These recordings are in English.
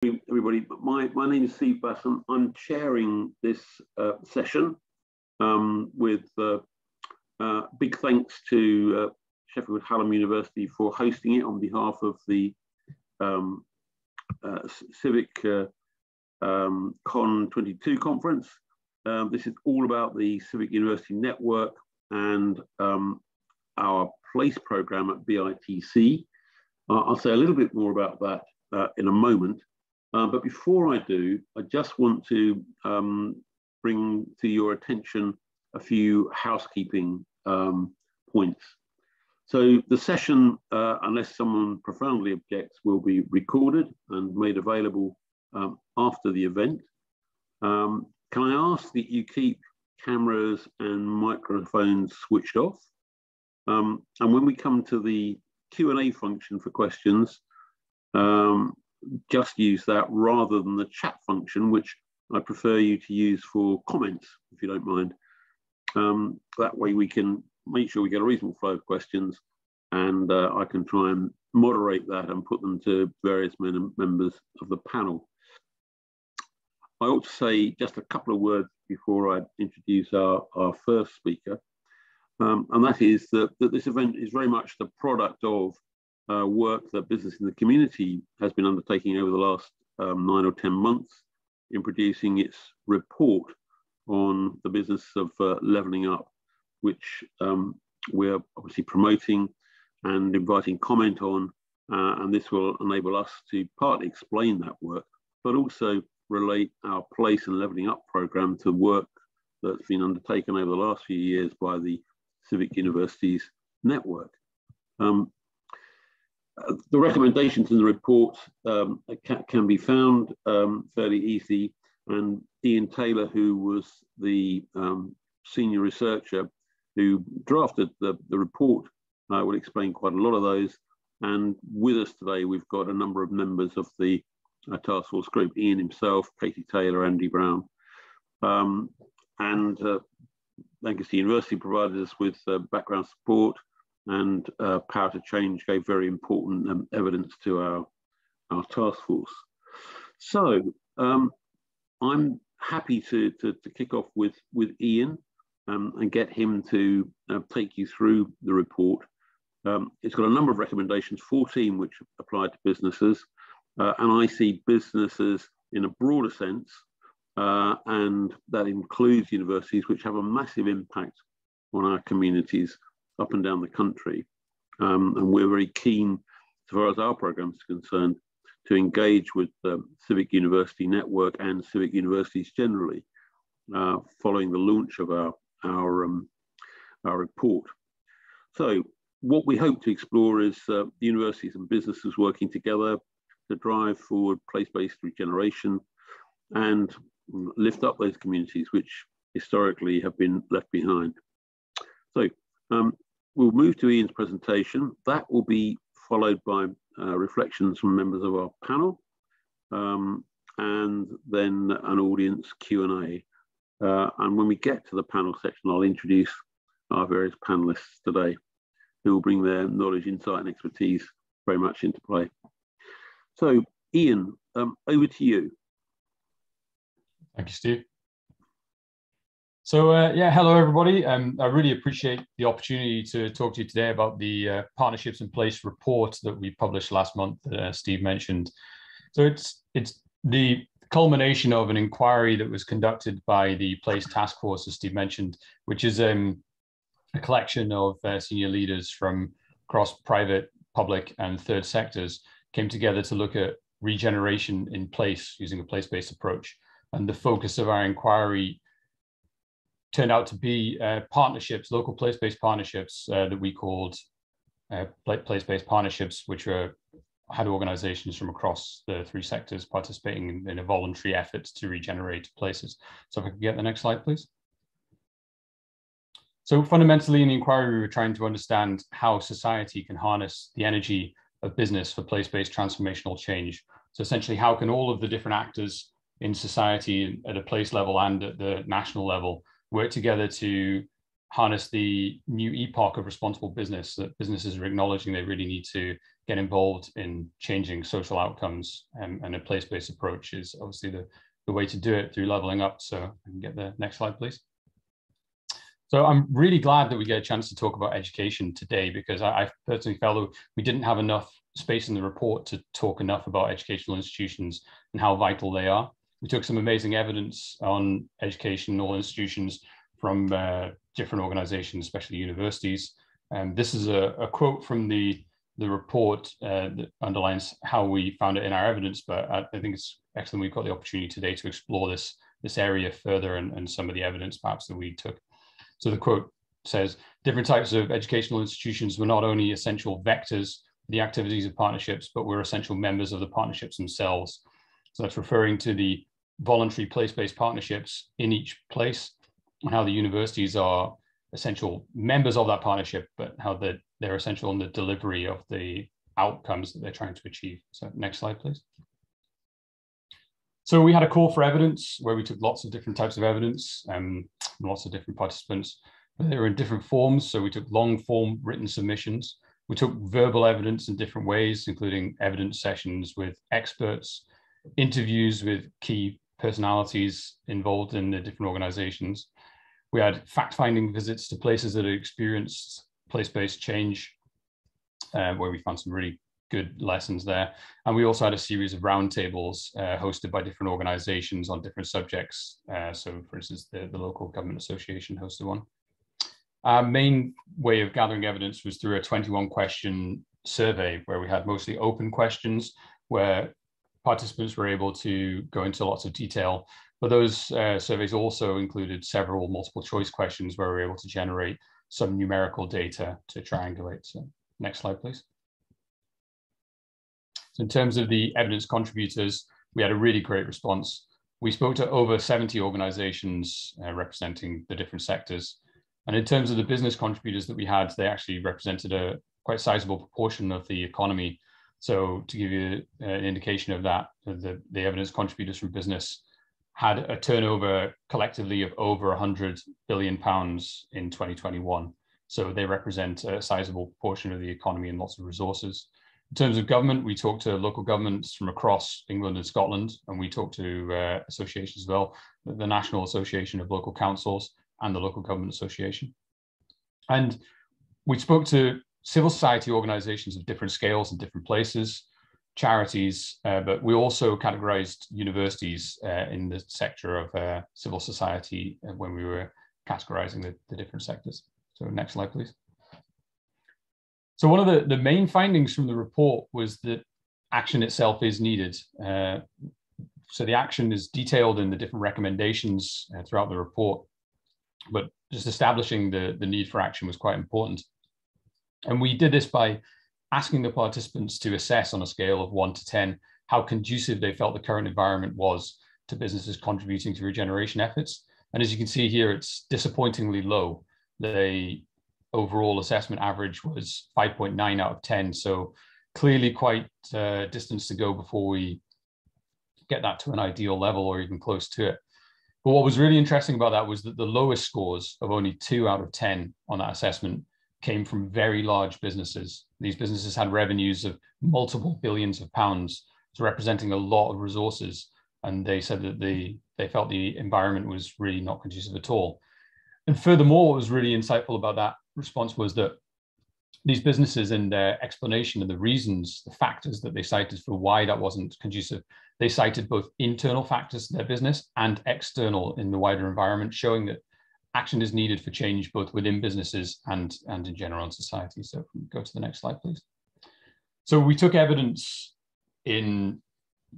Everybody, my name is Steve Basson. I'm chairing this session with big thanks to Sheffield Hallam University for hosting it on behalf of the CiviCon22 conference. This is all about the Civic University Network and our place program at BITC. I'll say a little bit more about that in a moment. But before I do, I just want to bring to your attention a few housekeeping points. So the session, unless someone profoundly objects, will be recorded and made available after the event. Can I ask that you keep cameras and microphones switched off? And when we come to the Q&A function for questions, just use that rather than the chat function, which I prefer you to use for comments, if you don't mind. That way we can make sure we get a reasonable flow of questions, and I can try and moderate that and put them to various members of the panel. I ought to say just a couple of words before I introduce our first speaker, and that is that this event is very much the product of work that business in the community has been undertaking over the last 9 or 10 months in producing its report on the business of levelling up, which we're obviously promoting and inviting comment on, and this will enable us to partly explain that work, but also relate our place and levelling up programme to work that's been undertaken over the last few years by the Civic Universities Network. The recommendations in the report can be found fairly easily, and Ian Taylor, who was the senior researcher who drafted the report, will explain quite a lot of those. And with us today, we've got a number of members of the Taskforce group: Ian himself, Katie Taylor, Andy Brown. Lancaster University provided us with background support, and Power to Change gave very important evidence to our task force. So I'm happy to kick off with Ian and get him to take you through the report. It's got a number of recommendations, 14 which apply to businesses, and I see businesses in a broader sense, and that includes universities, which have a massive impact on our communities up and down the country. And we're very keen, as far as our programme is concerned, to engage with the Civic University Network and civic universities generally, following the launch of our report. So what we hope to explore is universities and businesses working together to drive forward place-based regeneration and lift up those communities which historically have been left behind. So we'll move to Ian's presentation. That will be followed by reflections from members of our panel, and then an audience Q&A. And when we get to the panel section, I'll introduce our various panelists today, who will bring their knowledge, insight, and expertise very much into play. So, Ian, over to you. Thank you, Steve. So yeah, hello everybody. I really appreciate the opportunity to talk to you today about the Partnerships in Place report that we published last month that Steve mentioned. So it's the culmination of an inquiry that was conducted by the Place Task Force, as Steve mentioned, which is a collection of senior leaders from across private, public, and third sectors came together to look at regeneration in place using a place-based approach. And the focus of our inquiry turned out to be partnerships, local place-based partnerships that we called place-based partnerships, which had organizations from across the three sectors participating in a voluntary effort to regenerate places. So if I could get the next slide, please. So fundamentally in the inquiry, we were trying to understand how society can harness the energy of business for place-based transformational change. So essentially, how can all of the different actors in society at a place level and at the national level work together to harness the new epoch of responsible business that businesses are acknowledging they really need to get involved in changing social outcomes, and a place-based approach is obviously the way to do it through leveling up. So I can get the next slide, please. So I'm really glad that we get a chance to talk about education today, because I personally felt that we didn't have enough space in the report to talk enough about educational institutions and how vital they are. We took some amazing evidence on educational institutions from different organizations, especially universities. This is a quote from the report that underlines how we found it in our evidence, but I think it's excellent we've got the opportunity today to explore this area further and some of the evidence perhaps that we took. So the quote says, different types of educational institutions were not only essential vectors for the activities of partnerships, but were essential members of the partnerships themselves. So that's referring to the voluntary place-based partnerships in each place, and how the universities are essential members of that partnership, but how they're essential in the delivery of the outcomes that they're trying to achieve. So next slide, please. So we had a call for evidence where we took lots of different types of evidence, lots of different participants. They were in different forms. So we took long form written submissions. We took verbal evidence in different ways, including evidence sessions with experts, interviews with key personalities involved in the different organizations. We had fact-finding visits to places that had experienced place-based change, where we found some really good lessons there. And we also had a series of roundtables hosted by different organizations on different subjects. So for instance, the local government association hosted one. Our main way of gathering evidence was through a 21-question survey, where we had mostly open questions, where participants were able to go into lots of detail. But those surveys also included several multiple choice questions where we were able to generate some numerical data to triangulate. So next slide, please. So in terms of the evidence contributors, we had a really great response. We spoke to over 70 organizations representing the different sectors. And in terms of the business contributors that we had, they actually represented a quite sizable proportion of the economy. So to give you an indication of that, the evidence contributors from business had a turnover collectively of over £100 billion in 2021. So they represent a sizable proportion of the economy and lots of resources. In terms of government, we talked to local governments from across England and Scotland, and we talked to associations as well, the National Association of Local Councils and the Local Government Association. And we spoke to civil society organizations of different scales and different places, charities, but we also categorized universities in the sector of civil society when we were categorizing the different sectors. So next slide, please. So one of the main findings from the report was that action itself is needed. So the action is detailed in the different recommendations throughout the report, but just establishing the need for action was quite important. And we did this by asking the participants to assess on a scale of 1 to 10 how conducive they felt the current environment was to businesses contributing to regeneration efforts. And as you can see here, it's disappointingly low. The overall assessment average was 5.9 out of 10. So clearly quite distance to go before we get that to an ideal level or even close to it. But what was really interesting about that was that the lowest scores of only 2 out of 10 on that assessment came from very large businesses. These businesses had revenues of multiple billions of pounds, so representing a lot of resources. And they said that they felt the environment was really not conducive at all. And furthermore, what was really insightful about that response was that these businesses, in their explanation of the reasons, the factors that they cited for why that wasn't conducive, they cited both internal factors to their business and external in the wider environment, showing that action is needed for change both within businesses and in general in society. So go to the next slide, please. So we took evidence in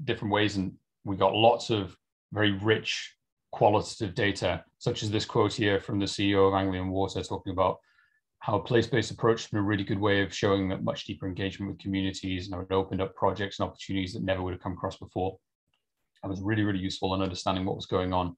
different ways, and we got lots of very rich qualitative data, such as this quote here from the CEO of Anglian Water, talking about how a place-based approach has been a really good way of showing that much deeper engagement with communities, and how it opened up projects and opportunities that never would have come across before. That was really, really useful in understanding what was going on.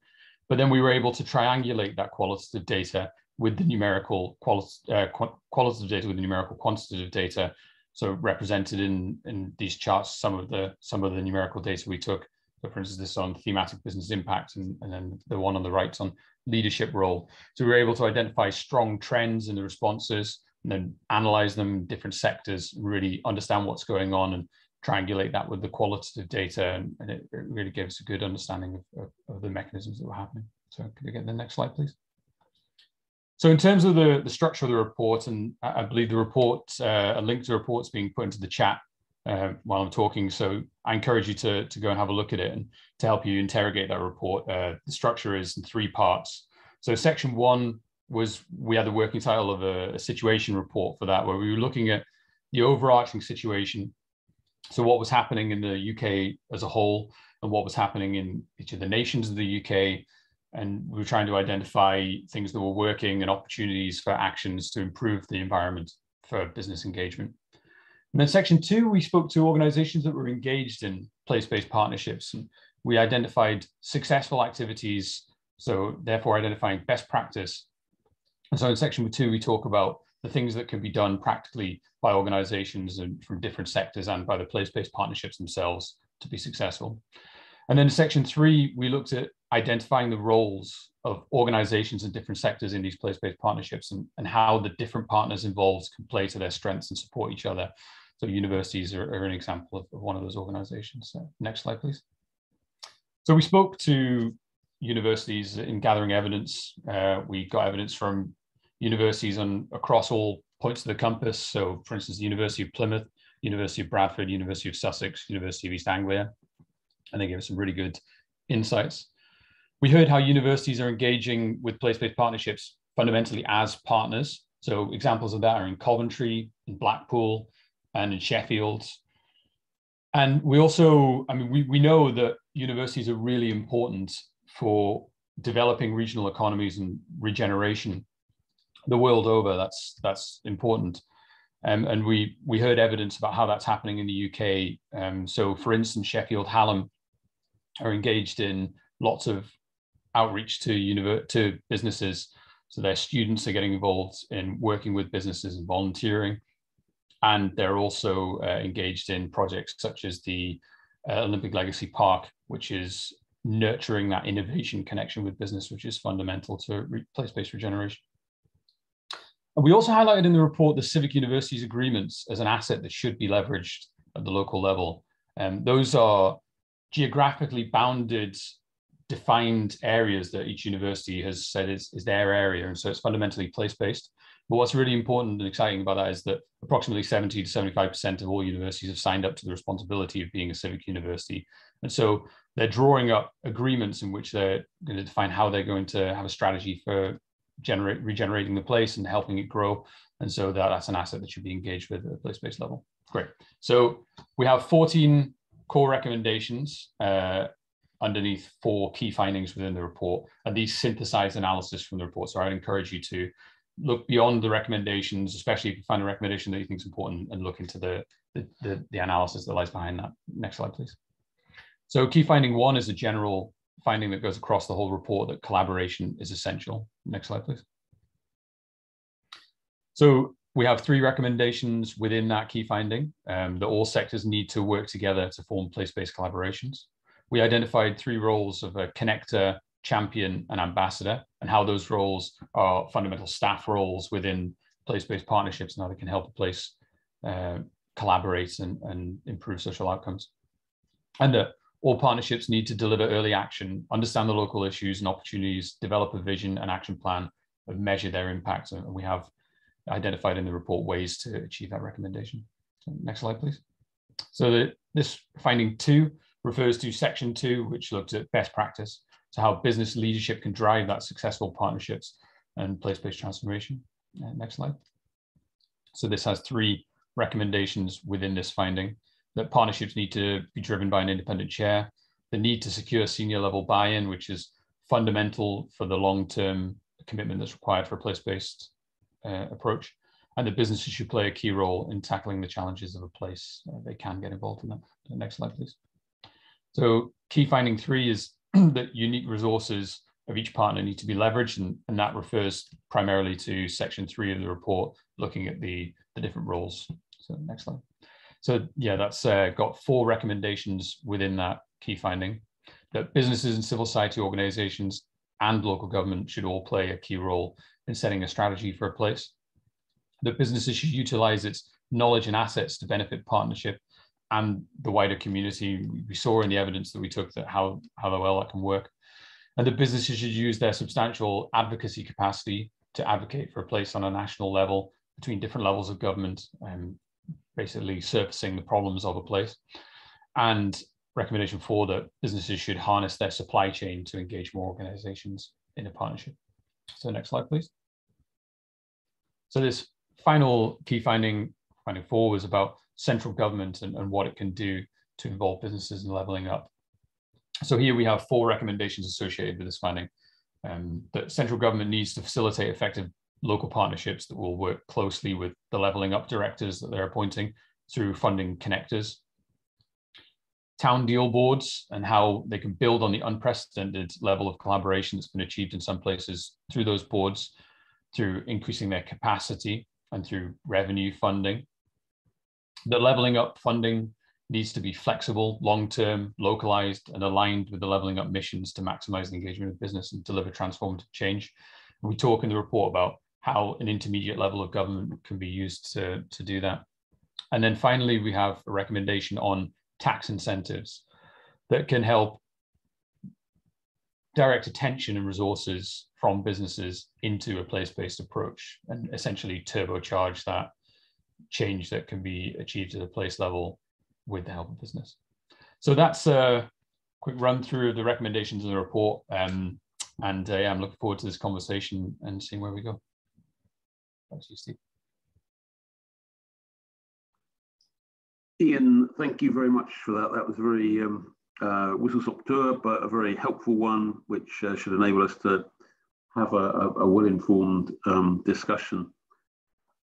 But then we were able to triangulate that qualitative data with the numerical qualitative data with the numerical quantitative data. So represented in these charts, some of the numerical data we took. So for instance, this on thematic business impact, and then the one on the right on leadership role. So we were able to identify strong trends in the responses. and then analyze them in different sectors, really understand what's going on and triangulate that with the qualitative data. And it really gives a good understanding of the mechanisms that were happening. So could we get the next slide, please? So in terms of the structure of the report, and I believe the report, a link to the report is being put into the chat while I'm talking. So I encourage you to go and have a look at it and to help you interrogate that report. The structure is in 3 parts. So section 1 was, we had the working title of a situation report for that, where we were looking at the overarching situation. So what was happening in the UK as a whole, and what was happening in each of the nations of the UK. And we were trying to identify things that were working and opportunities for actions to improve the environment for business engagement. And then section 2, we spoke to organizations that were engaged in place-based partnerships. And we identified successful activities, so therefore identifying best practice. And so in section 2, we talk about the things that can be done practically by organizations and from different sectors and by the place-based partnerships themselves to be successful. And then in section 3, we looked at identifying the roles of organizations in different sectors in these place-based partnerships and how the different partners involved can play to their strengths and support each other. So universities are an example of one of those organizations. So next slide, please. So we spoke to universities in gathering evidence. We got evidence from universities across all points of the compass. So for instance, the University of Plymouth, University of Bradford, University of Sussex, University of East Anglia, and they gave us some really good insights. We heard how universities are engaging with place-based partnerships fundamentally as partners. So examples of that are in Coventry, in Blackpool, and in Sheffield. And we also, we know that universities are really important for developing regional economies and regeneration the world over. That's important. And we heard evidence about how that's happening in the UK. So for instance, Sheffield Hallam are engaged in lots of outreach to businesses. So their students are getting involved in working with businesses and volunteering. And they're also engaged in projects such as the Olympic Legacy Park, which is nurturing that innovation connection with business, which is fundamental to place-based regeneration. And we also highlighted in the report the civic universities agreements as an asset that should be leveraged at the local level. Those are geographically bounded, defined areas that each university has said is their area. And so it's fundamentally place-based. But what's really important and exciting about that is that approximately 70 to 75% of all universities have signed up to the responsibility of being a civic university. And so they're drawing up agreements in which they're going to define how they're going to have a strategy for regenerating the place and helping it grow. And so that's an asset that should be engaged with at a place-based level. Great. So we have 14 core recommendations underneath 4 key findings within the report. And these synthesize analysis from the report. So I'd encourage you to look beyond the recommendations, especially if you find a recommendation that you think is important, and look into the analysis that lies behind that. Next slide, please. So key finding 1 is a general finding that goes across the whole report, that collaboration is essential. Next slide, please. So we have 3 recommendations within that key finding, that all sectors need to work together to form place-based collaborations. We identified 3 roles of a connector, champion, and ambassador, and how those roles are fundamental staff roles within place-based partnerships and how they can help a place collaborate and improve social outcomes. And that all partnerships need to deliver early action, understand the local issues and opportunities, develop a vision and action plan, and measure their impact. And we have identified in the report ways to achieve that recommendation. So next slide, please. So this finding 2 refers to section 2, which looked at best practice. So how business leadership can drive that successful partnerships and place-based transformation. Next slide. So this has 3 recommendations within this finding: that partnerships need to be driven by an independent chair, the need to secure senior level buy-in, which is fundamental for the long-term commitment that's required for a place-based approach, and that businesses should play a key role in tackling the challenges of a place. They can get involved in that. Next slide, please. So key finding 3 is that unique resources of each partner need to be leveraged, and that refers primarily to section 3 of the report, looking at the different roles. So next slide. So yeah, that's got 4 recommendations within that key finding: that businesses and civil society organizations and local government should all play a key role in setting a strategy for a place, that businesses should utilize its knowledge and assets to benefit partnership and the wider community. We saw in the evidence that we took that how well that can work. And that businesses should use their substantial advocacy capacity to advocate for a place on a national level between different levels of government, basically surfacing the problems of a place. And recommendation 4, that businesses should harness their supply chain to engage more organizations in a partnership. So next slide, please. So this final key finding 4, was about central government and what it can do to involve businesses in leveling up. So here we have 4 recommendations associated with this finding. That central government needs to facilitate effective local partnerships that will work closely with the leveling up directors that they're appointing through funding connectors. Town deal boards and how they can build on the unprecedented level of collaboration that's been achieved in some places through those boards, through increasing their capacity and through revenue funding. The leveling up funding needs to be flexible, long-term, localized, and aligned with the leveling up missions to maximize the engagement of business and deliver transformative change. And we talk in the report about how an intermediate level of government can be used to do that. And then finally, we have a recommendation on tax incentives that can help direct attention and resources from businesses into a place-based approach and essentially turbocharge that change that can be achieved at a place level with the help of business. So that's a quick run through of the recommendations in the report. Yeah, I'm looking forward to this conversation and seeing where we go. Thanks, Steve. Ian, thank you very much for that. That was very whistle-stop tour, but a very helpful one, which should enable us to have a well-informed discussion.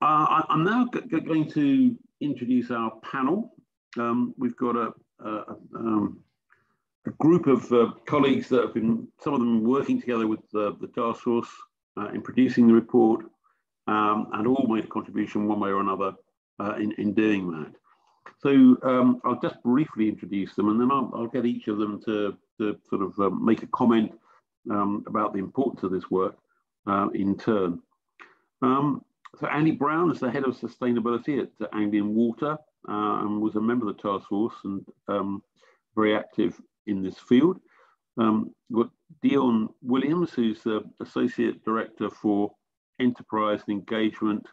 I'm now going to introduce our panel. We've got a group of colleagues that have been, some of them working together with the task force in producing the report, and all made a contribution one way or another in doing that. So I'll just briefly introduce them, and then I'll get each of them to sort of make a comment about the importance of this work in turn. So Andy Brown is the head of sustainability at Anglian Water and was a member of the task force and very active in this field. We've got Dion Williams, who's the associate director for enterprise and engagement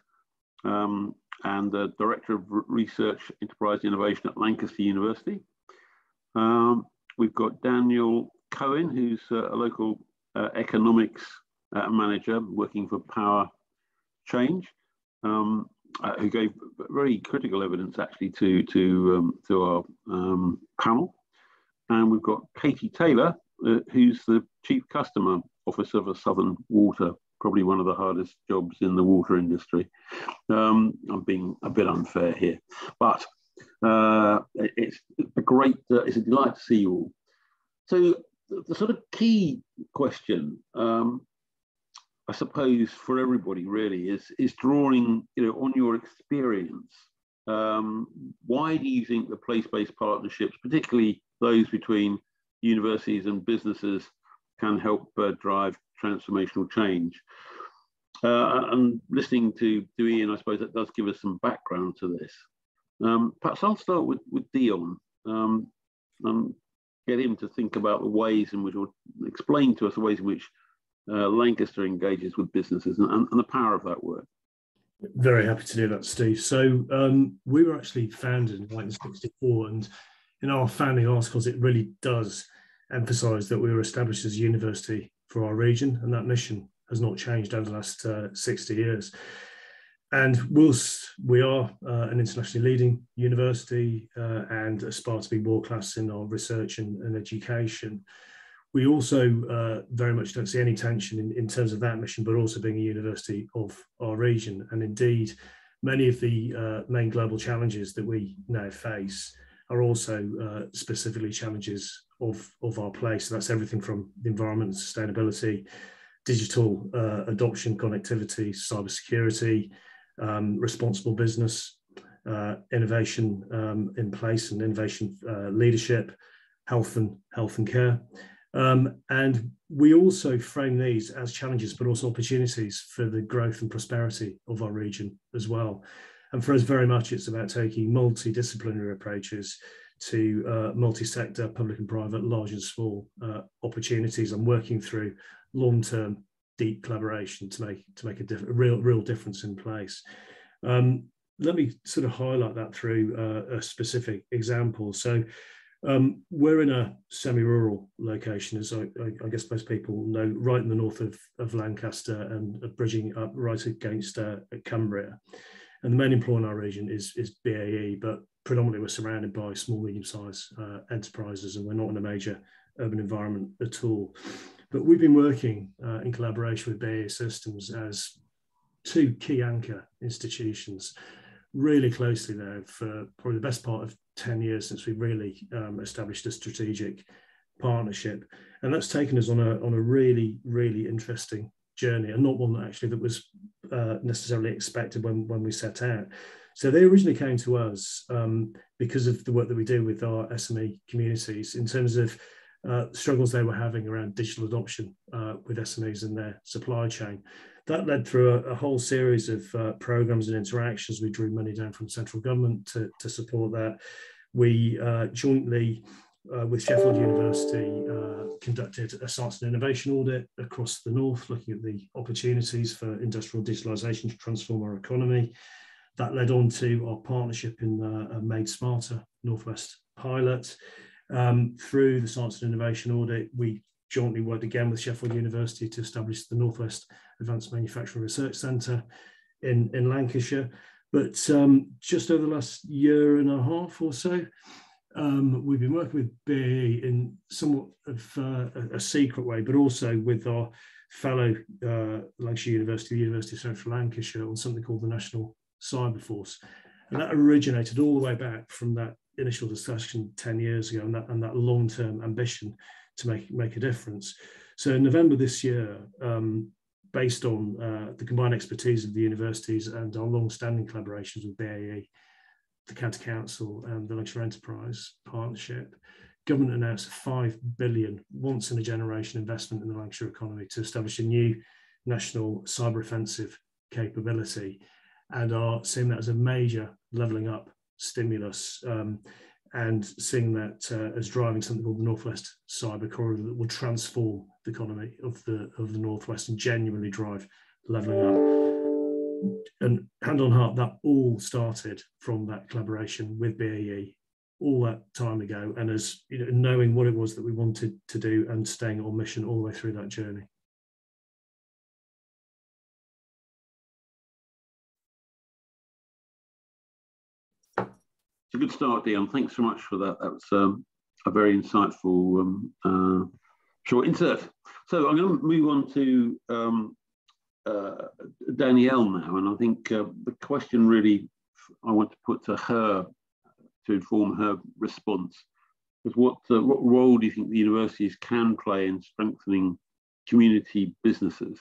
and the Director of Research, Enterprise Innovation at Lancaster University. We've got Daniel Cohen, who's a local economics manager working for Power Change, who gave very critical evidence actually to our panel. And we've got Katie Taylor, who's the Chief Customer Officer for Southern Water, probably one of the hardest jobs in the water industry. I'm being a bit unfair here, but it's a delight to see you all. So the sort of key question, I suppose, for everybody really is drawing, on your experience. Why do you think the place-based partnerships, particularly those between universities and businesses, can help drive transformational change? And listening to Ian, I suppose that does give us some background to this. Perhaps I'll start with Dion and get him to think about the ways in which, or explain to us the ways in which Lancaster engages with businesses and the power of that work. Very happy to do that, Steve. So we were actually founded in 1964, and in our founding articles, it really does emphasise that we were established as a university for our region, and that mission has not changed over the last 60 years. And whilst we are an internationally leading university and aspire to be world-class in our research and education, we also very much don't see any tension in terms of that mission, but also being a university of our region. And indeed, many of the main global challenges that we now face are also specifically challenges of our place. So that's everything from the environment, sustainability, digital adoption, connectivity, cybersecurity, responsible business, innovation in place and innovation leadership, health and care. And we also frame these as challenges, but also opportunities for the growth and prosperity of our region as well. And for us, very much, it's about taking multidisciplinary approaches to multi-sector, public and private, large and small opportunities, and working through long-term, deep collaboration to make a real difference in place. Let me sort of highlight that through a specific example. So we're in a semi-rural location, as I guess most people know, right in the north of Lancaster and bridging up right against Cumbria. And the main employer in our region is BAE, but predominantly we're surrounded by small, medium-sized enterprises, and we're not in a major urban environment at all. But we've been working in collaboration with BAE Systems as two key anchor institutions really closely now for probably the best part of 10 years since we really established a strategic partnership. And that's taken us on a really, really interesting journey, and not one that was necessarily expected when we set out. So they originally came to us because of the work that we do with our SME communities in terms of struggles they were having around digital adoption with SMEs and their supply chain. That led through a whole series of programs and interactions. We drew money down from central government to support that. We jointly with Sheffield University conducted a science and innovation audit across the north, looking at the opportunities for industrial digitalisation to transform our economy. That led on to our partnership in a Made Smarter Northwest pilot. Through the science and innovation audit, we jointly worked again with Sheffield University to establish the Northwest Advanced Manufacturing Research Centre in Lancashire. But just over the last year and a half or so, we've been working with BAE in somewhat of a secret way, but also with our fellow Lancashire University, the University of Central Lancashire, on something called the National Cyber Force. And that originated all the way back from that initial discussion 10 years ago, and that long-term ambition to make a difference. So in November this year, based on the combined expertise of the universities and our long-standing collaborations with BAE, the County Council and the Lancashire Enterprise Partnership, government announced a £5 billion once-in-a-generation investment in the Lancashire economy to establish a new national cyber offensive capability, and are seeing that as a major levelling up stimulus, and seeing that as driving something called the Northwest Cyber Corridor that will transform the economy of the Northwest and genuinely drive levelling up. And hand on heart, that all started from that collaboration with BAE all that time ago, and as you know, knowing what it was that we wanted to do and staying on mission all the way through that journey. It's a good start, Dion. Thanks so much for that. That was a very insightful short insert. So I'm going to move on to Danielle now, and I think the question really I want to put to her to inform her response is what role do you think the universities can play in strengthening community businesses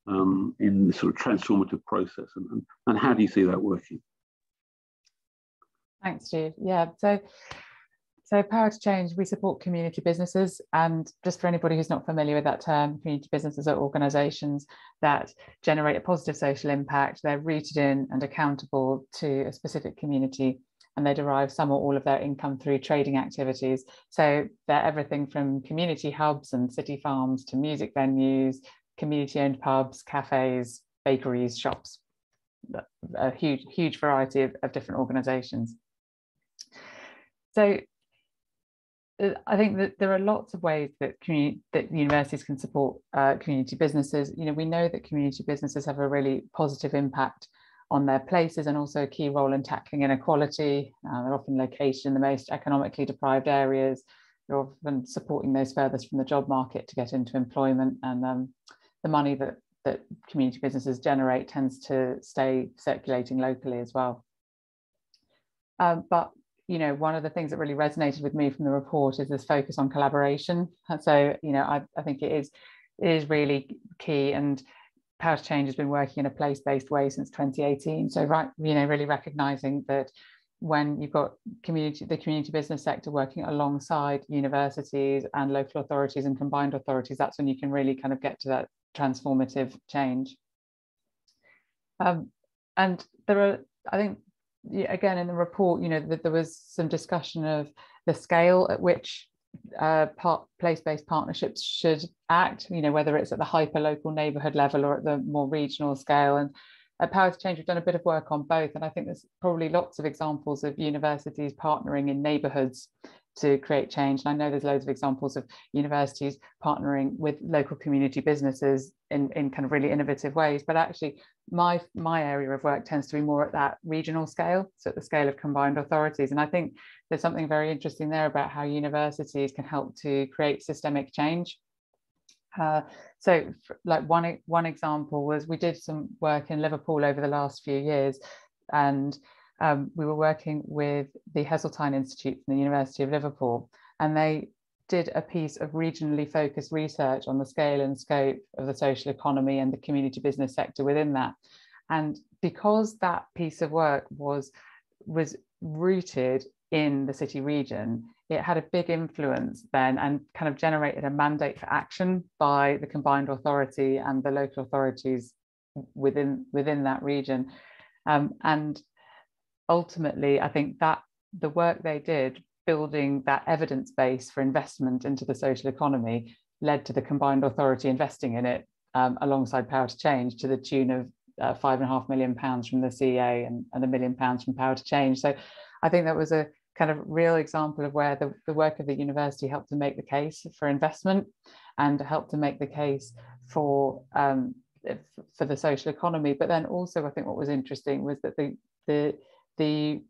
in the sort of transformative process, and how do you see that working? Thanks, Steve. Yeah, so Power to Change, we support community businesses, and just for anybody who's not familiar with that term, community businesses are organisations that generate a positive social impact. They're rooted in and accountable to a specific community, and they derive some or all of their income through trading activities. So they're everything from community hubs and city farms to music venues, community-owned pubs, cafes, bakeries, shops, a huge variety of different organisations. So I think that there are lots of ways that universities can support community businesses. You know, we know that community businesses have a really positive impact on their places and also a key role in tackling inequality. They're often located in the most economically deprived areas. They're often supporting those furthest from the job market to get into employment, and the money that community businesses generate tends to stay circulating locally as well. But you know, one of the things that really resonated with me from the report is this focus on collaboration. So, you know, I think it is really key, and Power to Change has been working in a place-based way since 2018. So, right, you know, really recognising that when you've got the community business sector working alongside universities and local authorities and combined authorities, that's when you can really kind of get to that transformative change. And there are, I think, again, in the report, that there was some discussion of the scale at which place-based partnerships should act, whether it's at the hyper-local neighbourhood level or at the more regional scale. And at Power to Change, we've done a bit of work on both. And I think there's probably lots of examples of universities partnering in neighbourhoods to create change. And I know there's loads of examples of universities partnering with local community businesses in kind of really innovative ways. But actually, my area of work tends to be more at that regional scale, so at the scale of combined authorities. And I think there's something very interesting there about how universities can help to create systemic change. So like one example was, we did some work in Liverpool over the last few years, and we were working with the Heseltine Institute from the University of Liverpool, and they did a piece of regionally focused research on the scale and scope of the social economy and the community business sector within that. And because that piece of work was rooted in the city region, it had a big influence then and kind of generated a mandate for action by the combined authority and the local authorities within that region. And ultimately, I think that the work they did building that evidence base for investment into the social economy led to the combined authority investing in it alongside Power to Change to the tune of £5.5 million from the CEA and £1 million from Power to Change. So I think that was a kind of real example of where the work of the university helped to make the case for investment and helped to make the case for the social economy. But then also, I think what was interesting was that the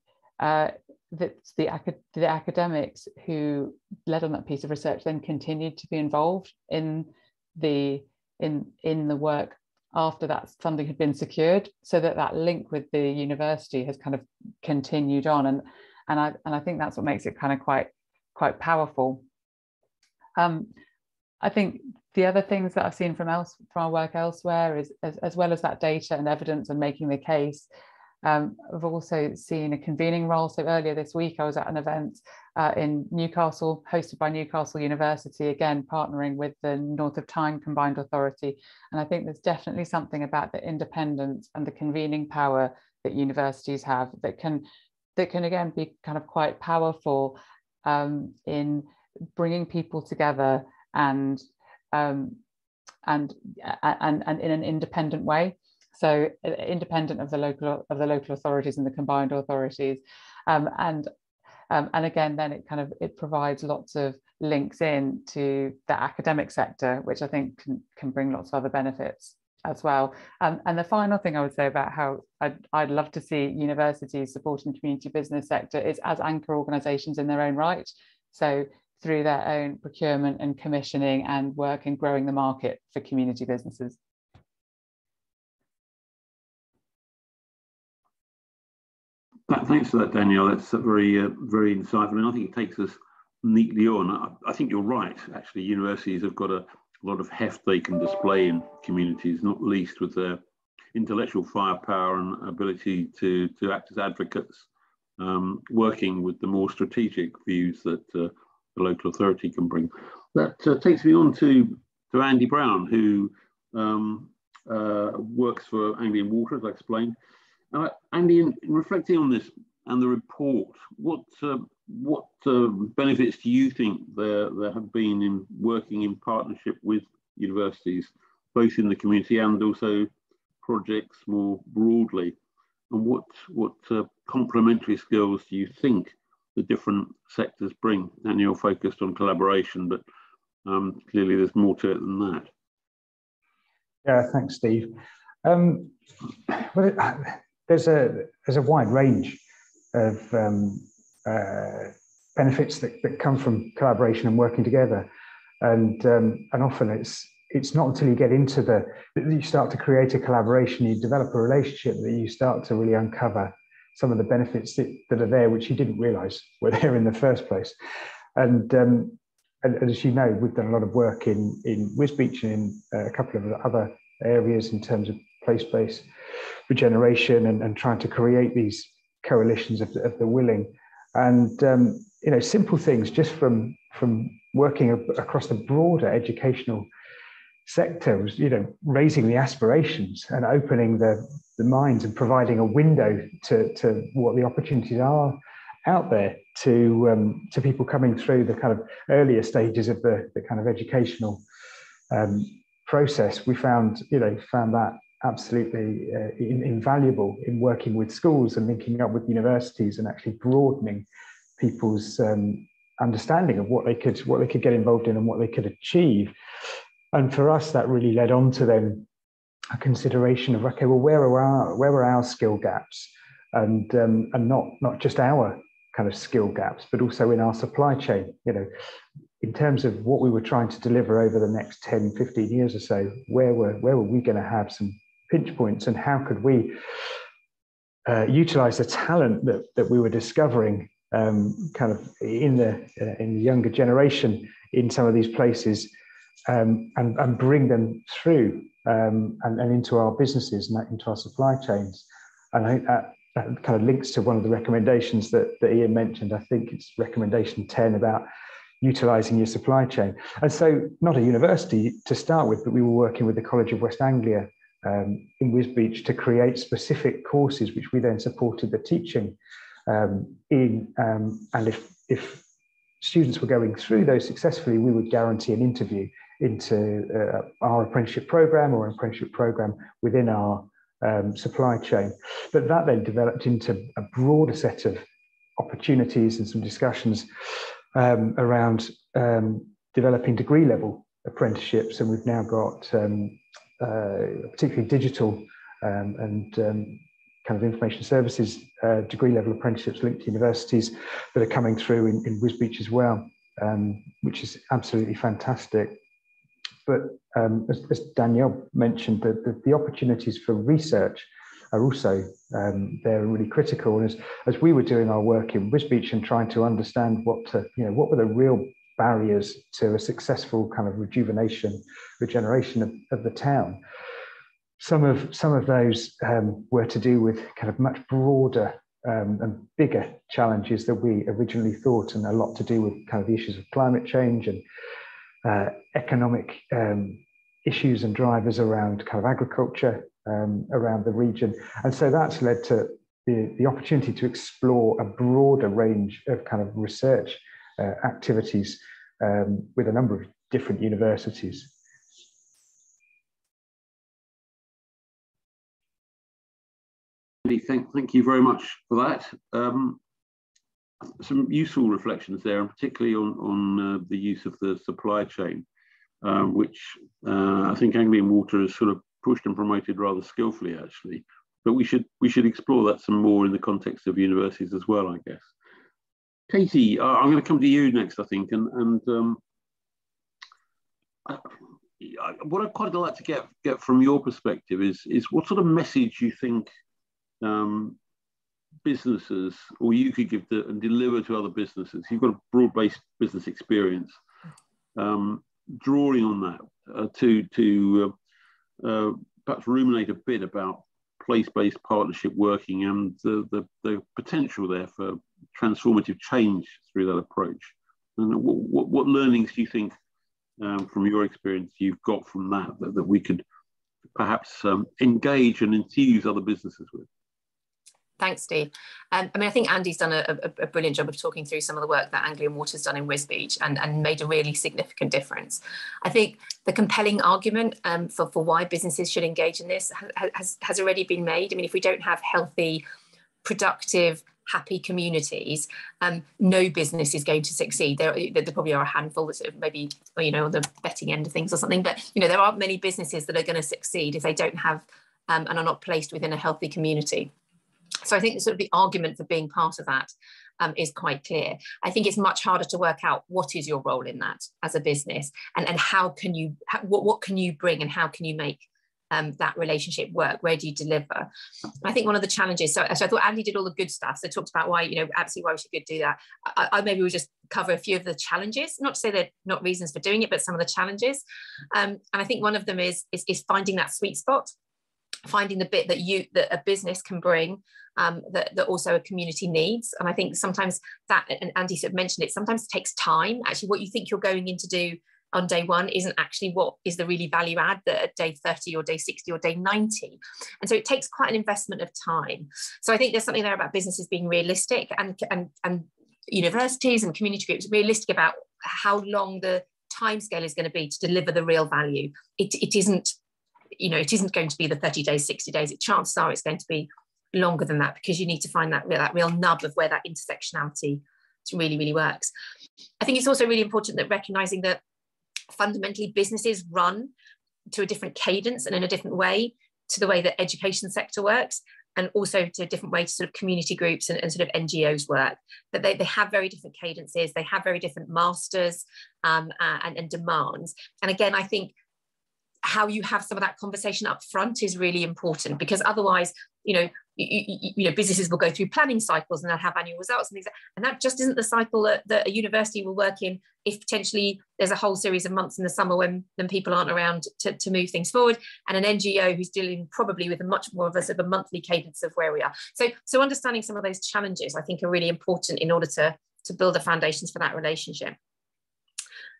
academics who led on that piece of research then continued to be involved in the work after that funding had been secured, so that link with the university has kind of continued on, and I think that's what makes it kind of quite powerful. I think the other things that I've seen from our work elsewhere is, as well as that data and evidence and making the case, I've also seen a convening role. So earlier this week, I was at an event in Newcastle, hosted by Newcastle University, again, partnering with the North of Tyne Combined Authority. And I think there's definitely something about the independence and the convening power that universities have that can again be kind of quite powerful in bringing people together and in an independent way. So independent of the local authorities and the combined authorities, and again, then it provides lots of links in to the academic sector, which I think can bring lots of other benefits as well. And the final thing I would say about how I'd love to see universities supporting the community business sector is as anchor organisations in their own right. So through their own procurement and commissioning and work in growing the market for community businesses. Thanks for that, Danielle. That's very insightful. I mean, I think it takes us neatly on. I think you're right. Actually, universities have got a lot of heft they can display in communities, not least with their intellectual firepower and ability to act as advocates, working with the more strategic views that the local authority can bring. That takes me on to Andy Brown, who works for Anglian Water, as I explained. Andy, in reflecting on this and the report, what benefits do you think there have been in working in partnership with universities, both in the community and also projects more broadly? And what complementary skills do you think the different sectors bring? And you're focused on collaboration, but clearly there's more to it than that. Yeah, thanks, Steve. There's a wide range of benefits that come from collaboration and working together, and often it's not until you get into that you start to create a collaboration, you develop a relationship, that you start to really uncover some of the benefits that are there, which you didn't realise were there in the first place. And as you know, we've done a lot of work in Wisbech and in a couple of other areas in terms of place-based regeneration and trying to create these coalitions of the willing. And you know, simple things just from working across the broader educational sector was, you know, raising the aspirations and opening the minds and providing a window to what the opportunities are out there to people coming through the kind of earlier stages of the kind of educational process. We found that absolutely invaluable in working with schools and linking up with universities and actually broadening people's understanding of what they could get involved in and what they could achieve. And for us, that really led on to then a consideration of, okay, well, where are our skill gaps, and not just our kind of skill gaps, but also in our supply chain. You know, in terms of what we were trying to deliver over the next 10, 15 years or so, where were we going to have some pinch points, and how could we utilize the talent that we were discovering kind of in the younger generation in some of these places, and bring them through and into our businesses and into our supply chains. And I think that kind of links to one of the recommendations that Ian mentioned. I think it's recommendation 10 about utilising your supply chain. And so, not a university to start with, but we were working with the College of West Anglia in Wisbech to create specific courses, which we then supported the teaching in. And if students were going through those successfully, we would guarantee an interview into our apprenticeship program or an apprenticeship program within our supply chain. But that then developed into a broader set of opportunities and some discussions around developing degree level apprenticeships. And we've now got particularly digital and kind of information services degree level apprenticeships linked to universities that are coming through in Wisbech as well, which is absolutely fantastic. But as Danielle mentioned, the opportunities for research are also they're really critical. And as we were doing our work in Wisbech and trying to understand what were the real barriers to a successful kind of regeneration of the town, some of those were to do with kind of much broader and bigger challenges than we originally thought, and a lot to do with kind of the issues of climate change and economic issues and drivers around kind of agriculture around the region. And so that's led to the opportunity to explore a broader range of kind of research activities with a number of different universities. Thank you very much for that. Some useful reflections there, and particularly on the use of the supply chain, which I think Anglian Water has sort of pushed and promoted rather skillfully, actually. But we should explore that some more in the context of universities as well, I guess. Katie, I'm going to come to you next, I think, and what I'd quite like to get from your perspective is what sort of message you think businesses, or you could give and deliver to other businesses. You've got a broad-based business experience, drawing on that to perhaps ruminate a bit about place-based partnership working and the potential there for transformative change through that approach. And what learnings do you think from your experience you've got from that we could perhaps engage and enthuse other businesses with? Thanks, Steve. I mean, I think Andy's done a brilliant job of talking through some of the work that Anglian Water's done in Wisbech and made a really significant difference. I think the compelling argument for why businesses should engage in this has already been made. I mean, if we don't have healthy, productive, happy communities, no business is going to succeed. There probably are a handful that sort of maybe, on the betting end of things or something, but, there aren't many businesses that are going to succeed if they don't have and are not placed within a healthy community. So I think sort of the argument for being part of that is quite clear. I think it's much harder to work out what is your role in that as a business, and how can you, what can you bring, and how can you make that relationship work? Where do you deliver? I think one of the challenges, so I thought Andy did all the good stuff. So talked about why, absolutely why we should do that. I maybe we'll just cover a few of the challenges, not to say they're not reasons for doing it, but some of the challenges. And I think one of them is finding that sweet spot. finding the bit that a business can bring that also a community needs. And I think sometimes that, and Andy sort of mentioned it, sometimes it takes time. Actually, what you think you're going in to do on day one isn't actually what is the really value add that at day 30 or day 60 or day 90. And so it takes quite an investment of time. So I think there's something there about businesses being realistic and universities and community groups realistic about how long the timescale is going to be to deliver the real value. It isn't, you know, it isn't going to be the 30 days, 60 days. Chances are it's going to be longer than that, because you need to find that real nub of where that intersectionality really, really works. I think it's also really important that recognizing that fundamentally businesses run to a different cadence and in a different way to the way that education sector works, and also to a different way to sort of community groups and sort of NGOs work, that they have very different cadences, they have very different masters and demands. And again, I think how you have some of that conversation up front is really important, because otherwise, you know, businesses will go through planning cycles and they'll have annual results and things, and that just isn't the cycle that a university will work in if potentially there's a whole series of months in the summer when people aren't around to move things forward, and an NGO who's dealing probably with a much more of a sort of a monthly cadence of where we are. So understanding some of those challenges, I think, are really important in order to build the foundations for that relationship.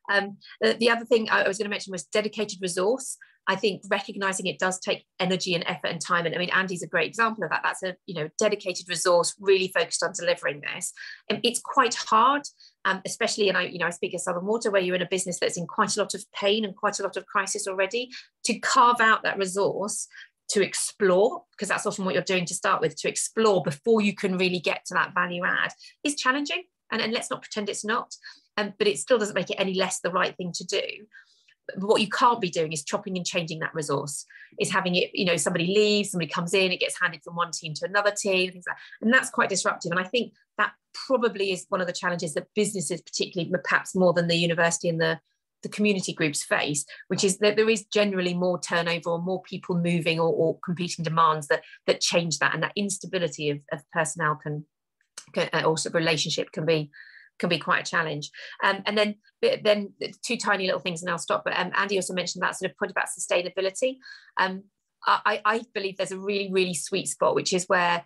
The other thing I was going to mention was dedicated resource. I think recognizing it does take energy and effort and time. And I mean, Andy's a great example of that. That's a, you know, dedicated resource really focused on delivering this. And it's quite hard, especially, and I speak of Southern Water, where you're in a business that's in quite a lot of pain and quite a lot of crisis already, to carve out that resource to explore, because that's often what you're doing to start with, to explore before you can really get to that value add, is challenging. And let's not pretend it's not, but it still doesn't make it any less the right thing to do. But what you can't be doing is chopping and changing that resource, is having it, you know, somebody leaves, somebody comes in, it gets handed from one team to another team, things like that. And that's quite disruptive. And I think that probably is one of the challenges that businesses, particularly perhaps more than the university and the community groups, face, which is that there is generally more turnover or more people moving or competing demands that change that. And that instability of personnel can also relationship can be quite a challenge. And then two tiny little things and I'll stop. But Andy also mentioned that sort of point about sustainability. I believe there's a really, really sweet spot, which is where,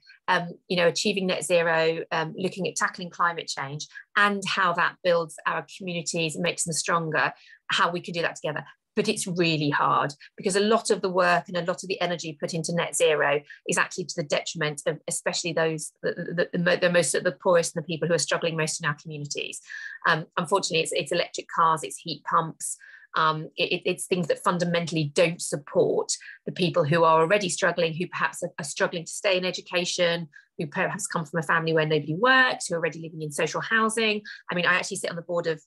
you know, achieving net zero, looking at tackling climate change and how that builds our communities and makes them stronger, how we can do that together. But it's really hard, because a lot of the work and a lot of the energy put into net zero is actually to the detriment of especially those the poorest and the people who are struggling most in our communities. Unfortunately, it's electric cars, it's heat pumps, it's things that fundamentally don't support the people who are already struggling, who perhaps are struggling to stay in education, who perhaps come from a family where nobody works, who are already living in social housing. I mean, I actually sit on the board of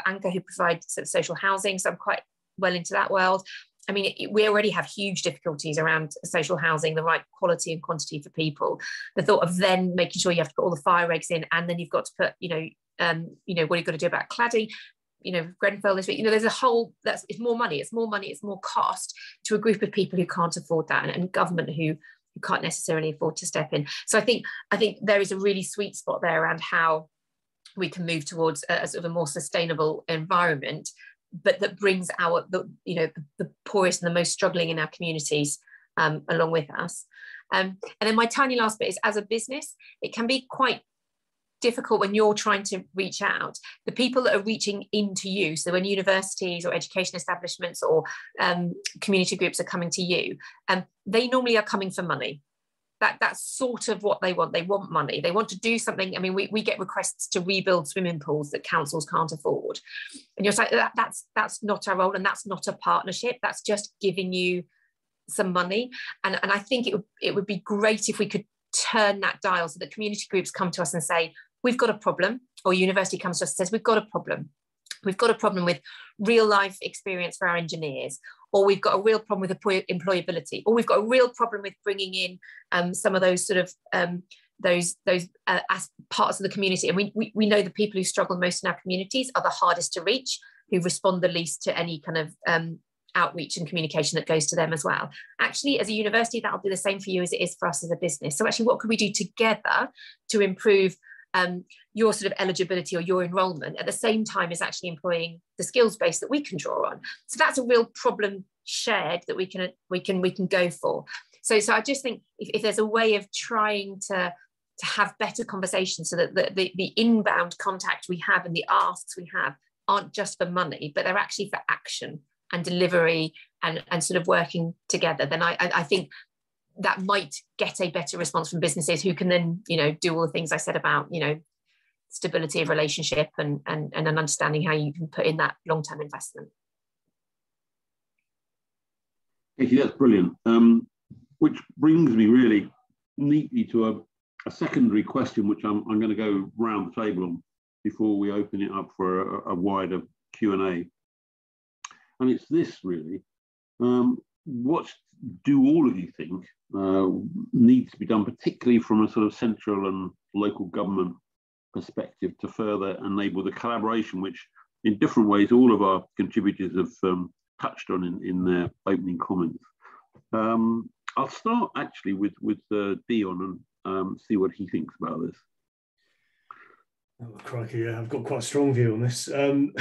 Anchor, who provides social housing, so I'm quite well into that world. I mean, we already have huge difficulties around social housing, the right quality and quantity for people. The thought of then making sure you have to put all the fire regs in, and then you've got to put, what you've got to do about cladding, Grenfell this week, there's a whole, it's more money, it's more cost to a group of people who can't afford that, and government who can't necessarily afford to step in. So I think there is a really sweet spot there around how we can move towards a sort of a more sustainable environment, but that brings the poorest and the most struggling in our communities along with us. And then my tiny last bit is, as a business, it can be quite difficult when you're trying to reach out. The people that are reaching into you, so when universities or education establishments or community groups are coming to you, they normally are coming for money. That's sort of what they want. They want money. They want to do something. I mean, we get requests to rebuild swimming pools that councils can't afford. And you're saying that's not our role, and that's not a partnership. That's just giving you some money. And I think it would be great if we could turn that dial so that community groups come to us and say, we've got a problem, or university comes to us and says, we've got a problem. We've got a problem with real life experience for our engineers, or we've got a real problem with employability, or we've got a real problem with bringing in some of those sort of those parts of the community. And we know the people who struggle most in our communities are the hardest to reach, who respond the least to any kind of outreach and communication that goes to them as well. Actually, as a university, that'll be the same for you as it is for us as a business. So actually, what could we do together to improve your sort of eligibility or your enrollment at the same time as actually employing the skills base that we can draw on? So that's a real problem shared that we can go for. So I just think if there's a way of trying to have better conversations, so that the inbound contact we have and the asks we have aren't just for money, but they're actually for action and delivery and sort of working together, then I think that might get a better response from businesses who can then, do all the things I said about, stability of relationship and an understanding how you can put in that long-term investment. Thank you, that's brilliant. Which brings me really neatly to a secondary question, which I'm going to go round the table on before we open it up for a wider Q&A. And it's this really, what do all of you think needs to be done, particularly from a sort of central and local government perspective, to further enable the collaboration, which in different ways all of our contributors have touched on in their opening comments. I'll start actually with Dion and see what he thinks about this. Oh, crikey, yeah, I've got quite a strong view on this. So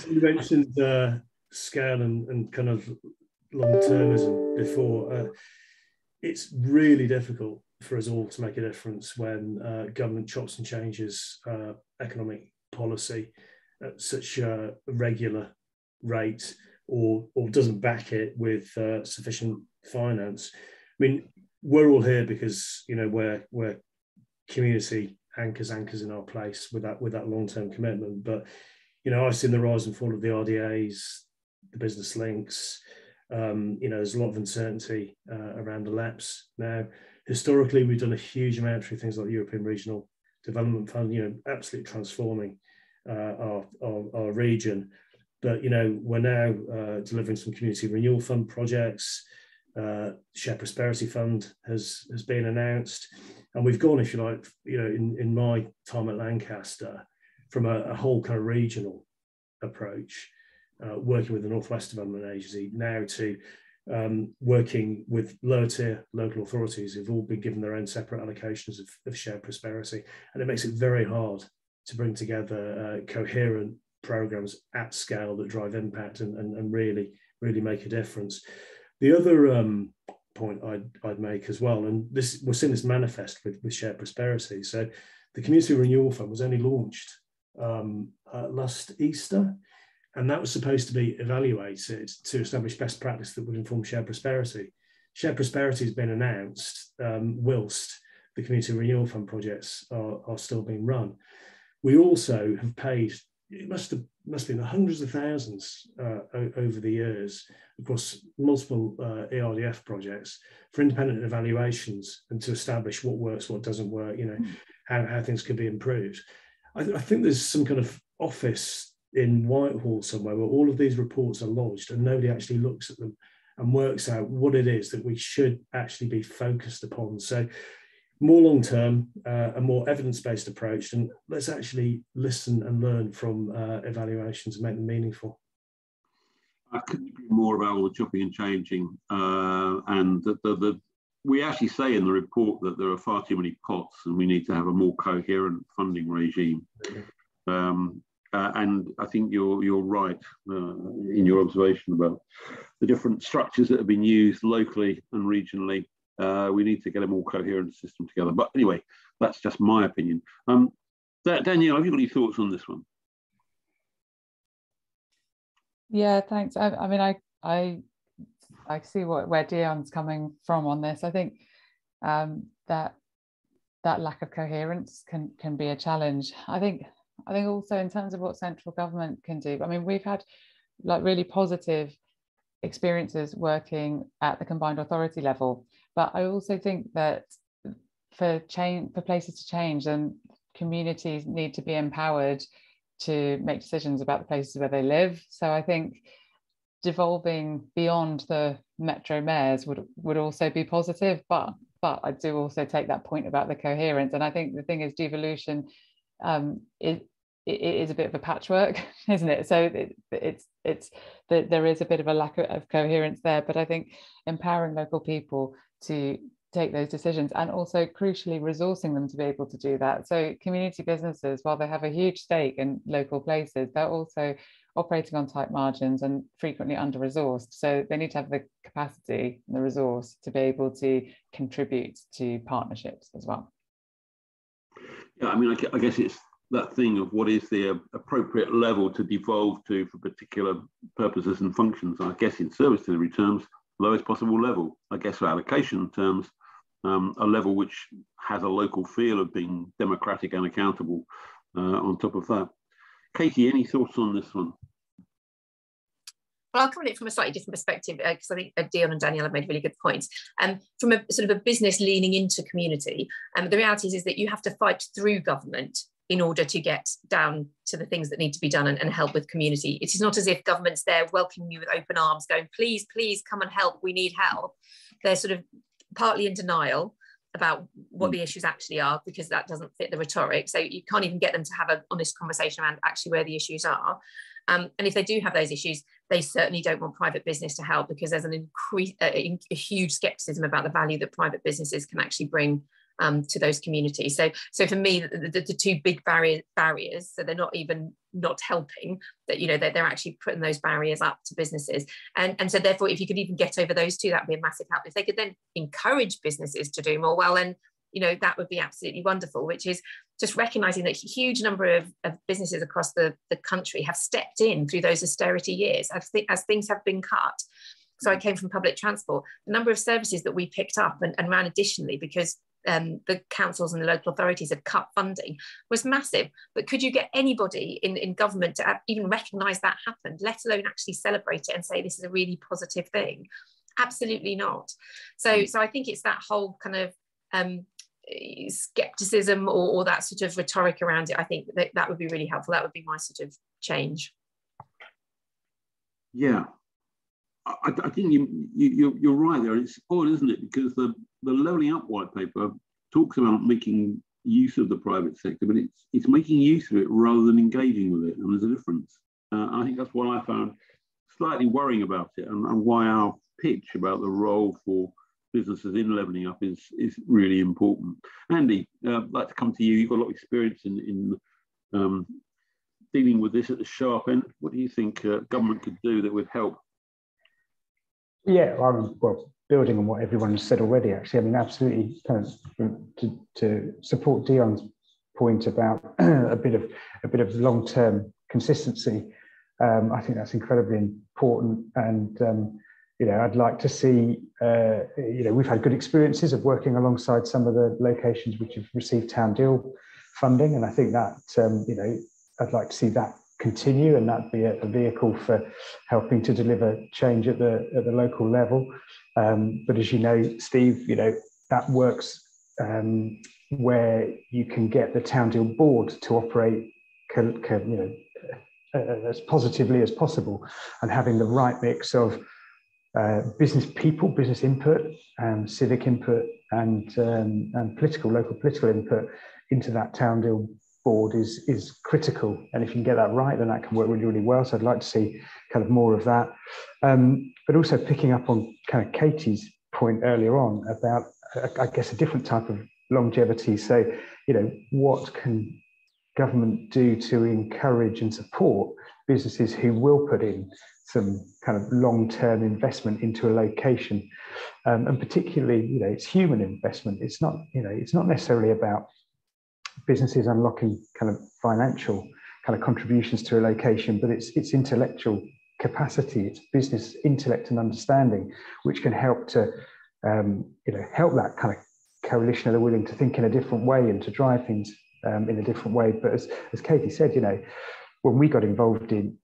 you mentioned scale and kind of long-termism before. It's really difficult for us all to make a difference when government chops and changes economic policy at such a regular rate or doesn't back it with sufficient finance. I mean, we're all here because we're community anchors in our place with that long-term commitment. But I've seen the rise and fall of the RDAs, the business links. There's a lot of uncertainty around the LEPs now. Historically, we've done a huge amount through things like the European Regional Development Fund, absolutely transforming our region. But we're now delivering some community renewal fund projects. Shared Prosperity Fund has been announced, and we've gone, if you like, in my time at Lancaster, from a whole kind of regional approach, working with the Northwest Development Agency, now to working with lower tier local authorities who've all been given their own separate allocations of shared prosperity, and it makes it very hard to bring together coherent programs at scale that drive impact and really make a difference. The other point I'd make as well, and we're seeing this manifest with shared prosperity. So the Community Renewal Fund was only launched last Easter, and that was supposed to be evaluated to establish best practice that would inform shared prosperity. Shared prosperity has been announced whilst the Community Renewal Fund projects are still being run. We also have paid, it must have been hundreds of thousands over the years across multiple ERDF projects for independent evaluations and to establish what works, what doesn't work, how things could be improved. I think there's some kind of office in Whitehall somewhere where all of these reports are lodged and nobody actually looks at them and works out what it is that we should actually be focused upon. So more long-term, a more evidence-based approach, and let's actually listen and learn from evaluations and make them meaningful. I couldn't agree more about all the chopping and changing, and we actually say in the report that there are far too many pots and we need to have a more coherent funding regime. And I think you're right in your observation about the different structures that have been used locally and regionally. We need to get a more coherent system together. But anyway, that's just my opinion. Danielle, have you got any thoughts on this one? Yeah, thanks. I mean, I see where Dion's coming from on this. I think that lack of coherence can be a challenge. I think also in terms of what central government can do. I mean, we've had like really positive experiences working at the combined authority level, but I also think that for places to change, then communities need to be empowered to make decisions about the places where they live. So I think devolving beyond the metro mayors would also be positive, but I do also take that point about the coherence. And I think the thing is, devolution it is a bit of a patchwork, isn't it? So it's that there is a bit of a lack of coherence there, but I think empowering local people to take those decisions and also crucially resourcing them to be able to do that. So community businesses, while they have a huge stake in local places, they're also operating on tight margins and frequently under-resourced. So they need to have the capacity capacity and the resource to be able to contribute to partnerships as well? Yeah, I mean, I guess it's that thing of what is the appropriate level to devolve to for particular purposes and functions. I guess in service delivery terms, lowest possible level. I guess for allocation terms, a level which has a local feel of being democratic and accountable on top of that. Katie, any thoughts on this one? Well, I'll come at it from a slightly different perspective because I think Dion and Danielle have made really good points. From a sort of a business leaning into community, the reality is that you have to fight through government in order to get down to the things that need to be done and help with community. It is not as if government's there welcoming you with open arms, going, please, please come and help, we need help. They're sort of partly in denial about what the issues actually are, because that doesn't fit the rhetoric. So you can't even get them to have an honest conversation around actually where the issues are. And if they do have those issues, they certainly don't want private business to help, because there's a huge skepticism about the value that private businesses can actually bring to those communities. So for me, the two big barriers, so they're not even not helping, that, you know, they're actually putting those barriers up to businesses. And so therefore, if you could even get over those two, that would be a massive help. If they could then encourage businesses to do more, well, then, you know, that would be absolutely wonderful, which is just recognizing that a huge number of businesses across the country have stepped in through those austerity years as things have been cut. So I came from public transport. The number of services that we picked up and ran additionally because the councils and the local authorities had cut funding was massive. But could you get anybody in government to even recognise that happened, let alone actually celebrate it and say this is a really positive thing? Absolutely not. So I think it's that whole kind of skepticism or that sort of rhetoric around it. I think that would be really helpful. That would be my sort of change. Yeah, I think you're right there. It's odd, isn't it? Because the Levelling Up white paper talks about making use of the private sector, but it's making use of it rather than engaging with it, and there's a difference. I think that's what I found slightly worrying about it, and why our pitch about the role for businesses in Levelling Up is really important. Andy, I'd like to come to you. You've got a lot of experience in dealing with this at the sharp end. What do you think government could do that would help? Yeah, well, building on what everyone has said already, actually, I mean, absolutely, kind of to support Dion's point about a bit of long-term consistency. I think that's incredibly important, and you know, I'd like to see. You know, we've had good experiences of working alongside some of the locations which have received town deal funding, and I think that you know, I'd like to see that continue, and that be a vehicle for helping to deliver change at the local level. But as you know, Steve, you know, that works where you can get the town deal board to operate, you know, as positively as possible, and having the right mix of business people, business input, civic input, and local political input into that town deal board is critical. And if you can get that right, then that can work really, really well. So I'd like to see kind of more of that. But also picking up on kind of Katie's point earlier on about, I guess, a different type of longevity. So, you know, what can government do to encourage and support businesses who will put in some kind of long-term investment into a location, and particularly, you know, it's human investment. It's not, you know, it's not necessarily about businesses unlocking kind of financial kind of contributions to a location, but it's intellectual capacity, it's business intellect and understanding, which can help to, you know, help that kind of coalition that are willing to think in a different way and to drive things in a different way. But as Katie said, you know, when we got involved in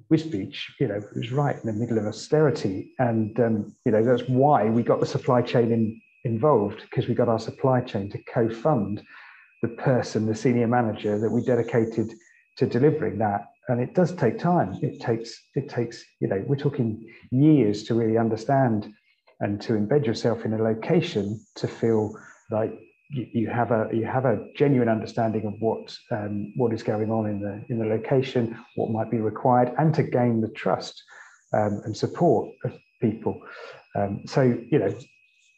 Wisbech, you know, it was right in the middle of austerity, and you know, that's why we got the supply chain involved, because we got our supply chain to co-fund the senior manager that we dedicated to delivering that. And it does take time. It takes, you know, we're talking years to really understand and to embed yourself in a location to feel like you have a genuine understanding of what is going on in the location, what might be required, and to gain the trust and support of people. So, you know,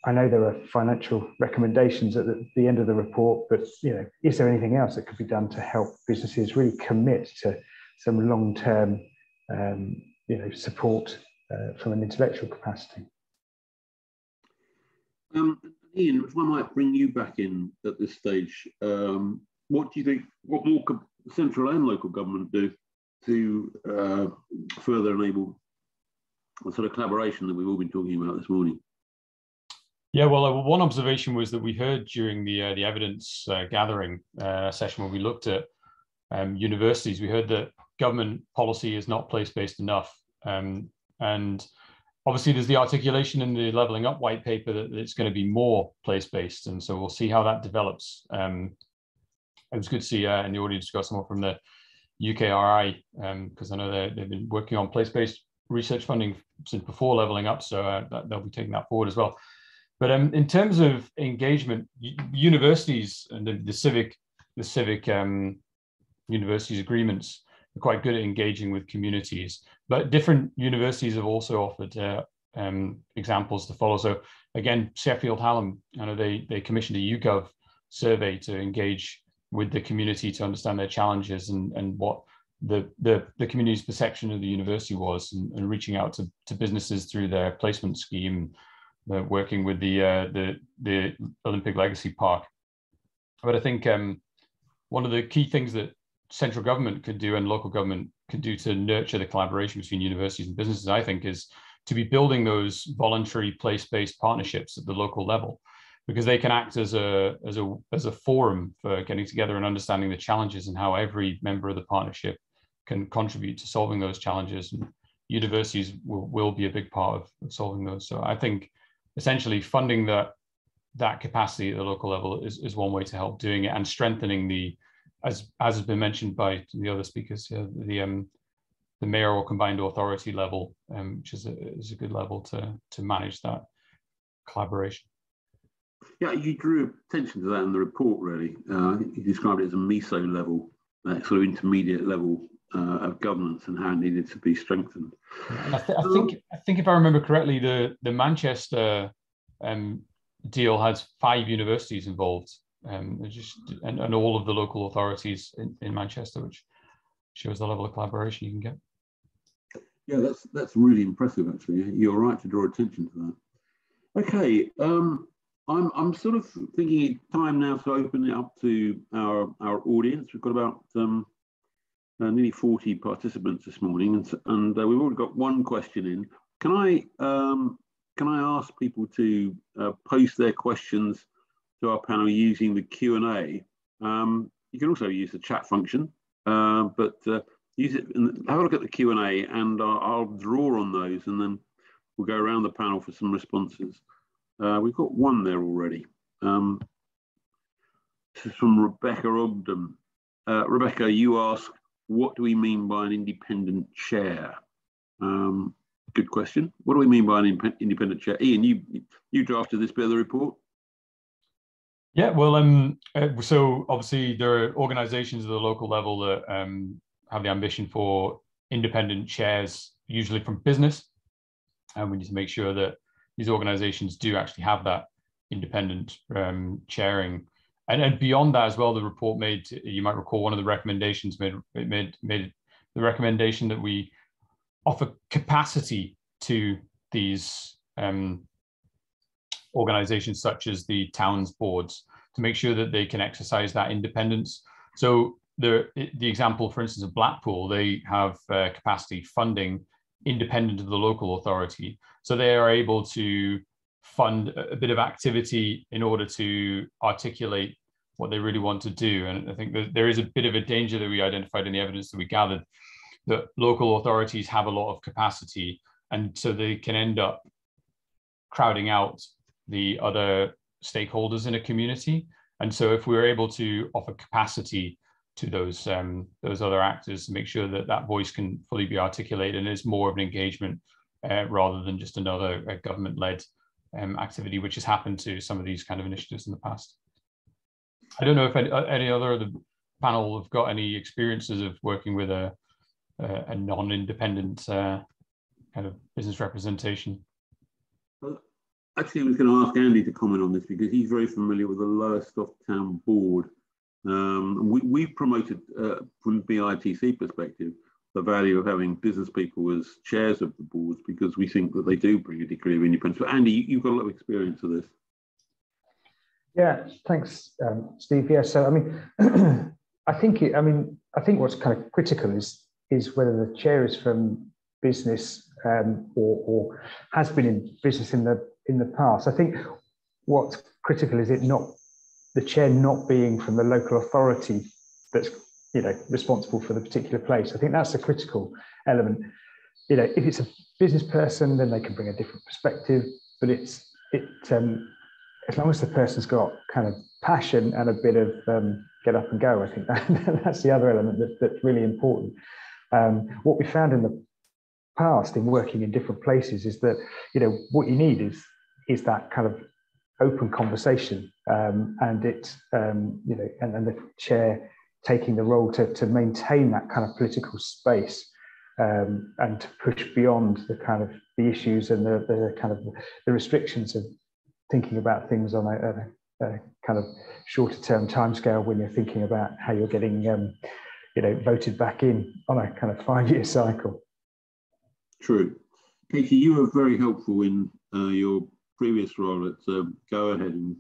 I know there are financial recommendations at the end of the report, but, you know, is there anything else that could be done to help businesses really commit to some long-term, you know, support from an intellectual capacity? Ian, if I might bring you back in at this stage, what do you think, what more could central and local government do to further enable the sort of collaboration that we've all been talking about this morning? Yeah, well, one observation was that we heard during the evidence gathering session when we looked at universities, we heard that government policy is not place-based enough. And obviously there's the articulation in the Levelling Up white paper that it's going to be more place-based. And so we'll see how that develops. It was good to see in the audience got someone from the UKRI, because I know they've been working on place-based research funding since before Levelling Up. So they'll be taking that forward as well. But in terms of engagement, universities and the civic universities agreements are quite good at engaging with communities. But different universities have also offered examples to follow. So again, Sheffield Hallam, I know they commissioned a YouGov survey to engage with the community to understand their challenges and what the community's perception of the university was, and reaching out to businesses through their placement scheme. Working with the Olympic Legacy Park. But I think one of the key things that central government could do and local government could do to nurture the collaboration between universities and businesses, I think, is to be building those voluntary place-based partnerships at the local level, because they can act as a forum for getting together and understanding the challenges and how every member of the partnership can contribute to solving those challenges. And universities will be a big part of solving those. So I think essentially funding that capacity at the local level is one way to help doing it, and strengthening the, as has been mentioned by the other speakers, the mayoral combined authority level, which is a good level to manage that collaboration. Yeah, you drew attention to that in the report, really. I think you described it as a meso level, sort of intermediate level of governance, and how it needed to be strengthened. And I think if I remember correctly, the Manchester deal has 5 universities involved, and all of the local authorities in Manchester, which shows the level of collaboration you can get. Yeah, that's really impressive, actually. You're right to draw attention to that. Okay, I'm sort of thinking it's time now to open it up to our audience. We've got about nearly 40 participants this morning, and we've already got one question in. Can I ask people to post their questions to our panel using the Q&A? You can also use the chat function, but use it and have a look at the Q&A, and I'll draw on those, and then we'll go around the panel for some responses. We've got one there already. This is from Rebecca Ogden. Rebecca, you ask, what do we mean by an independent chair? Good question. What do we mean by an independent chair? Ian, you drafted this bit of the report. Yeah, well, so obviously there are organizations at the local level that have the ambition for independent chairs, usually from business. And we need to make sure that these organizations do actually have that independent chairing. And beyond that as well, the report made, you might recall, one of the recommendations made the recommendation that we offer capacity to these organizations such as the towns boards to make sure that they can exercise that independence. So the example, for instance, of Blackpool, they have capacity funding independent of the local authority. So they are able to fund a bit of activity in order to articulate what they really want to do. And I think that there is a bit of a danger that we identified in the evidence that we gathered, that local authorities have a lot of capacity, and so they can end up crowding out the other stakeholders in a community. And so if we're able to offer capacity to those other actors to make sure that that voice can fully be articulated and is more of an engagement rather than just another government-led activity, which has happened to some of these kind of initiatives in the past. I don't know if any other of the panel have got any experiences of working with a non-independent kind of business representation. Well, actually, I was going to ask Andy to comment on this because he's very familiar with the Lowestoft Town Board. We've promoted, from BITC perspective, the value of having business people as chairs of the boards because we think that they do bring a degree of independence. But Andy, you've got a lot of experience of this. Yeah, thanks, Steve. Yeah, so I mean, I think what's kind of critical is whether the chair is from business or has been in business in the past. I think what's critical is the chair not being from the local authority that's responsible for the particular place. I think that's a critical element. If it's a business person, then they can bring a different perspective, but as long as the person's got kind of passion and a bit of get up and go, I think that's the other element that's really important. What we found in the past in working in different places is that what you need is that kind of open conversation, and it's and the chair taking the role to maintain that kind of political space, and to push beyond the kind of the issues and the kind of the restrictions of thinking about things on a kind of shorter term timescale when you're thinking about how you're getting voted back in on a kind of 5-year cycle. True. Katie, you were very helpful in your previous role at Go Ahead in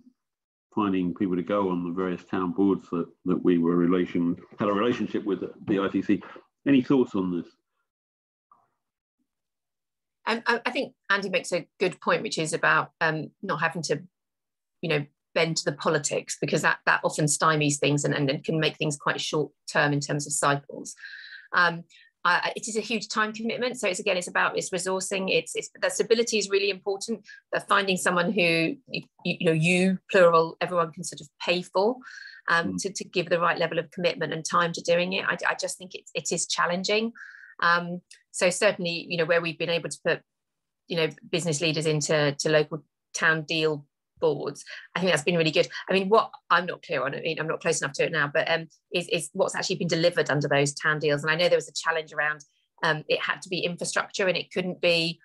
finding people to go on the various town boards that we had a relationship with at BITC. Any thoughts on this? I think Andy makes a good point, which is about not having to, bend to the politics, because that often stymies things and can make things quite short term in terms of cycles. It is a huge time commitment. So it's about resourcing. The stability is really important, but finding someone who, you, plural, everyone can sort of pay for, to give the right level of commitment and time to doing it. I just think it is challenging. So certainly, where we've been able to put, business leaders into local town deal boards, I think that's been really good. I mean, what I'm not clear on, I'm not close enough to it now, but is what's actually been delivered under those town deals. And I know there was a challenge around it had to be infrastructure and it couldn't be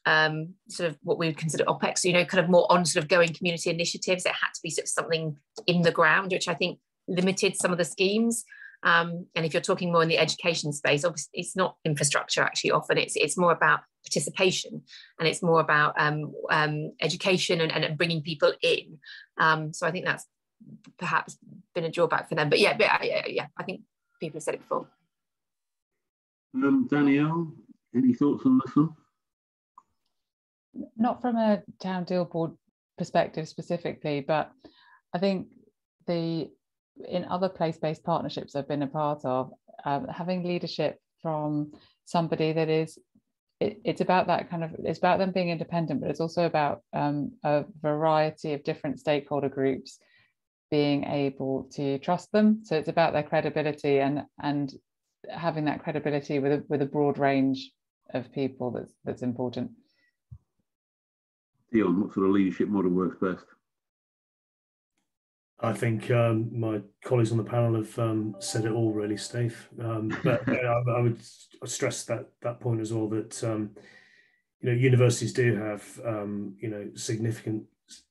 sort of what we would consider OPEX, kind of more on sort of going community initiatives. It had to be sort of something in the ground, which I think limited some of the schemes. And if you're talking more in the education space, obviously it's not infrastructure actually often, it's more about participation, and it's more about education and bringing people in. So I think that's perhaps been a drawback for them. But yeah, I think people have said it before. Danielle, any thoughts on this one? Not from a town deal board perspective specifically, but I think in other place-based partnerships I've been a part of, having leadership from somebody that is, it's about that kind of, it's about them being independent, but it's also about a variety of different stakeholder groups being able to trust them. So it's about their credibility and having that credibility with a broad range of people that's important. Dion, what sort of leadership model works best? I think my colleagues on the panel have said it all, really, Steve. But I would stress that point as well, that universities do have significant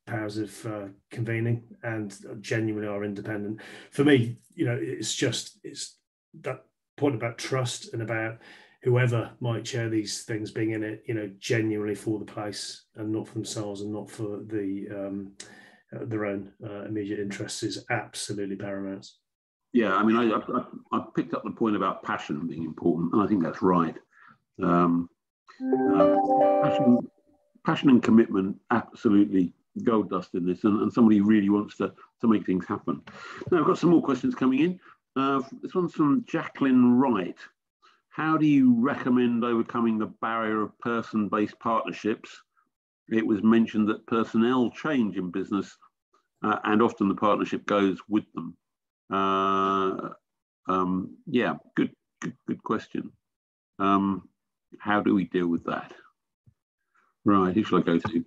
powers of convening and genuinely are independent. For me, it's that point about trust and about whoever might chair these things being in it, genuinely for the place and not for themselves and not for their own immediate interests is absolutely paramount. Yeah, I mean, I picked up the point about passion being important, and I think that's right. Passion and commitment, absolutely gold dust in this, and somebody who really wants to make things happen. Now, I've got some more questions coming in. This one's from Jacqueline Wright. How do you recommend overcoming the barrier of person-based partnerships? It was mentioned that personnel change in business, and often the partnership goes with them. Yeah, good question. How do we deal with that? Right, who shall I go to?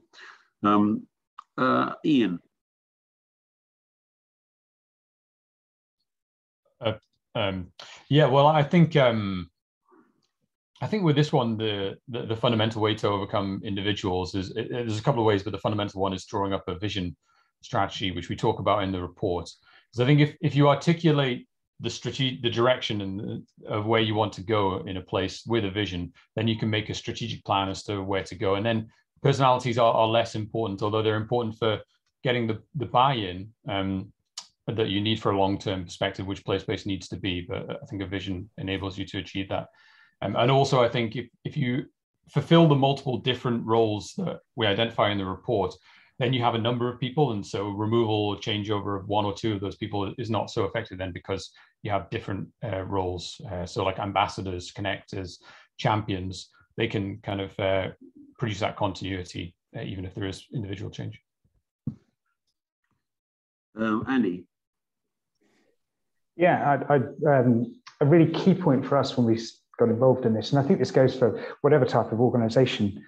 Ian. Yeah, well, I think with this one, the fundamental way to overcome individuals is, there's a couple of ways, but the fundamental one is drawing up a vision strategy, which we talk about in the report. Because I think if you articulate the direction of where you want to go in a place with a vision, then you can make a strategic plan as to where to go. And then personalities are less important, although they're important for getting the buy-in that you need for a long-term perspective, which place-based needs to be. But I think a vision enables you to achieve that. And also, I think if you fulfill the multiple different roles that we identify in the report, then you have a number of people. And so removal or changeover of one or two of those people is not so effective then, because you have different roles. So like ambassadors, connectors, champions, they can kind of produce that continuity, even if there is individual change. Andy? Yeah, a really key point for us when we got involved in this, and I think this goes for whatever type of organisation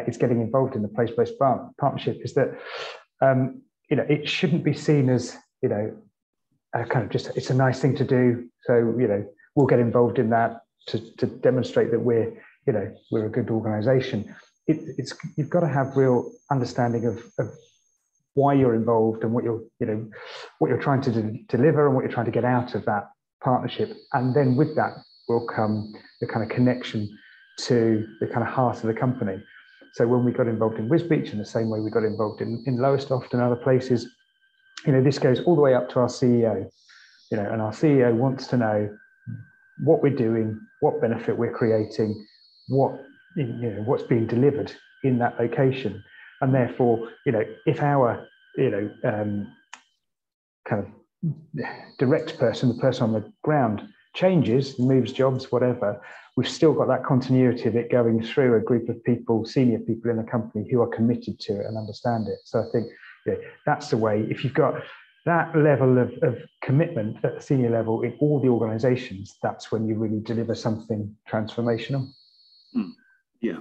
is getting involved in the place-based partnership, is that it shouldn't be seen as kind of just it's a nice thing to do. So we'll get involved in that to demonstrate that we're a good organisation. You've got to have real understanding of why you're involved and what you're trying to deliver and what you're trying to get out of that partnership, and then with that will come the kind of connection to the kind of heart of the company. So when we got involved in Wisbech, in the same way we got involved in Lowestoft and other places, this goes all the way up to our CEO, and our CEO wants to know what we're doing, what benefit we're creating, what's being delivered in that location. And therefore, if our, kind of direct person, the person on the ground, changes, moves jobs, whatever, we've still got that continuity of it going through a group of people, senior people in the company who are committed to it and understand it. So I think that's the way. If you've got that level of commitment at the senior level in all the organisations, that's when you really deliver something transformational. Yeah.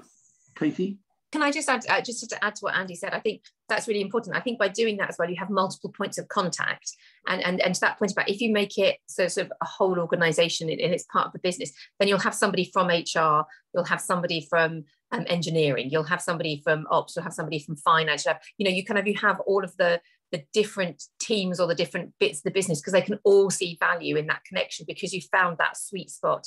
Katie? Can I just add, just to add to what Andy said, I think that's really important. I think by doing that as well, you have multiple points of contact. And to that point about, if you make it sort of a whole organisation and it's part of the business, then you'll have somebody from HR, you'll have somebody from engineering, you'll have somebody from ops, you'll have somebody from finance. You have all of the different teams or the different bits of the business, because they can all see value in that connection, because you found that sweet spot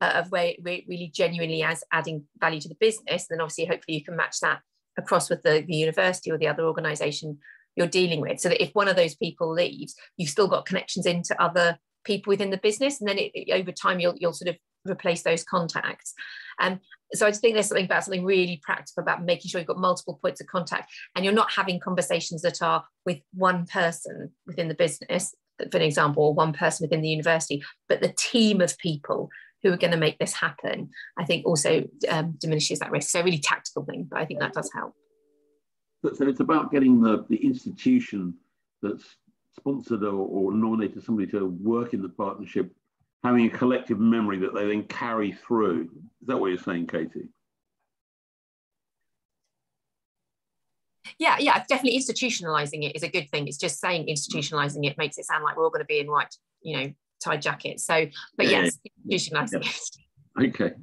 of where it really genuinely is adding value to the business. Then obviously, hopefully you can match that across with the university or the other organisation you're dealing with, so that if one of those people leaves, you've still got connections into other people within the business, and then over time you'll sort of replace those contacts. So I just think there's something really practical about making sure you've got multiple points of contact, and you're not having conversations that are with one person within the business, for an example, or one person within the university, but the team of people who are going to make this happen, I think also diminishes that risk. So a really tactical thing, but I think that does help. So it's about getting the institution that's sponsored or nominated somebody to work in the partnership, having a collective memory that they then carry through. Is that what you're saying, Katie? Yeah, definitely institutionalizing it is a good thing. It's just saying institutionalizing it makes it sound like we're all going to be in white, tie jackets. So, but yes, institutionalizing it. Okay.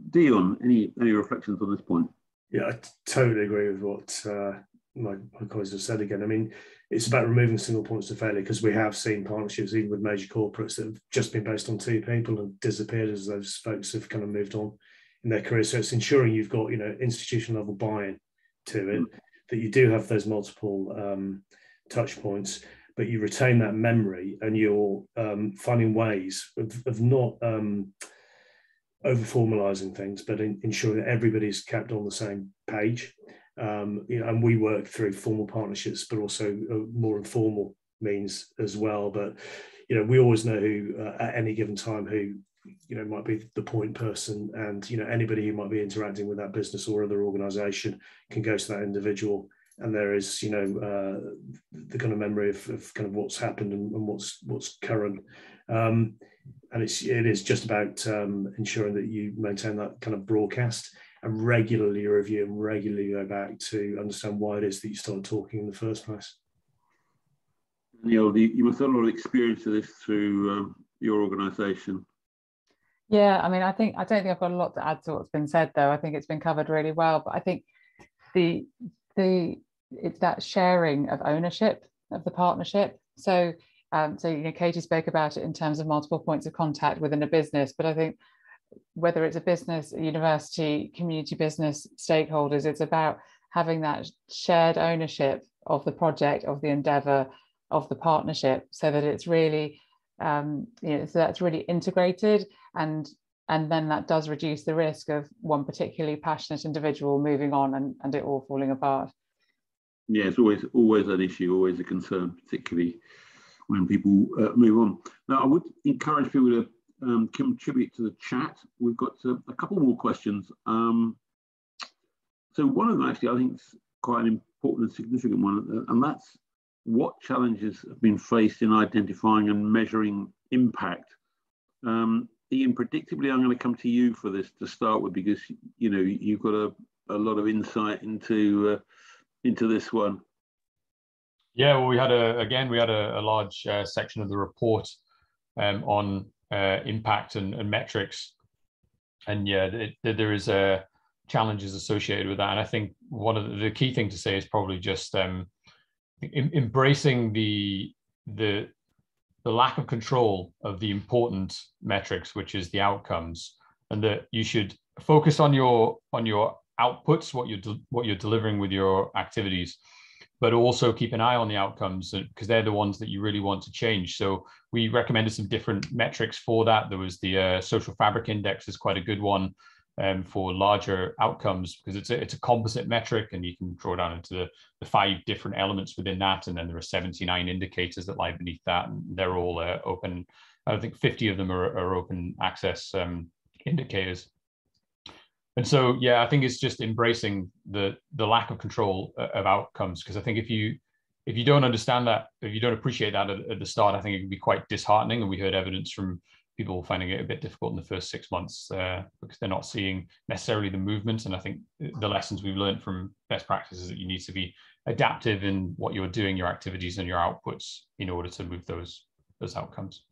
Dion, any reflections on this point? Yeah, I totally agree with what my colleagues have said again. I mean, it's about removing single points of failure, because we have seen partnerships, even with major corporates, that have just been based on two people and disappeared as those folks have kind of moved on in their career. So it's ensuring you've got, institutional level buy-in to it, that you do have those multiple touch points, but you retain that memory, and you're finding ways of not over formalizing things, but ensuring that everybody's kept on the same page. And we work through formal partnerships, but also more informal means as well. But we always know who at any given time who might be the point person, and anybody who might be interacting with that business or other organisation can go to that individual, and there is the kind of memory of kind of what's happened and what's current. And it is just about ensuring that you maintain that kind of broadcast and regularly review and regularly go back to understand why it is that you started talking in the first place. Neil, you must have a lot of experience of this through your organisation. Yeah, I mean, I don't think I've got a lot to add to what's been said, though. I think it's been covered really well. But I think it's that sharing of ownership of the partnership. So Katie spoke about it in terms of multiple points of contact within a business, but I think whether it's a business, a university, community business, stakeholders, it's about having that shared ownership of the project, of the endeavour, of the partnership, so that it's really so that's really integrated, and then that does reduce the risk of one particularly passionate individual moving on and it all falling apart. Yeah, it's always an issue, always a concern, particularly when people move on. Now, I would encourage people to contribute to the chat. We've got a couple more questions. So one of them actually I think is quite an important and significant one, and that's what challenges have been faced in identifying and measuring impact. Ian, predictably, I'm going to come to you for this to start with, because you've got a lot of insight into this one. Yeah, well, we had a large section of the report on impact and metrics, and yeah, there is challenges associated with that. And I think one of the key thing to say is probably just embracing the lack of control of the important metrics, which is the outcomes, and that you should focus on your outputs, what you're delivering with your activities, but also keep an eye on the outcomes, because they're the ones that you really want to change. So we recommended some different metrics for that. There was the social fabric index is quite a good one for larger outcomes, because it's a composite metric, and you can draw down into the 5 different elements within that, and then there are 79 indicators that lie beneath that, and they're all open. I think 50 of them are open access indicators. And so, yeah, I think it's just embracing the lack of control of outcomes, because I think if you don't understand that, if you don't appreciate that at the start, I think it can be quite disheartening. And we heard evidence from people finding it a bit difficult in the first 6 months because they're not seeing necessarily the movement. And I think the lessons we've learned from best practices is that you need to be adaptive in what you're doing, your activities and your outputs, in order to move those outcomes.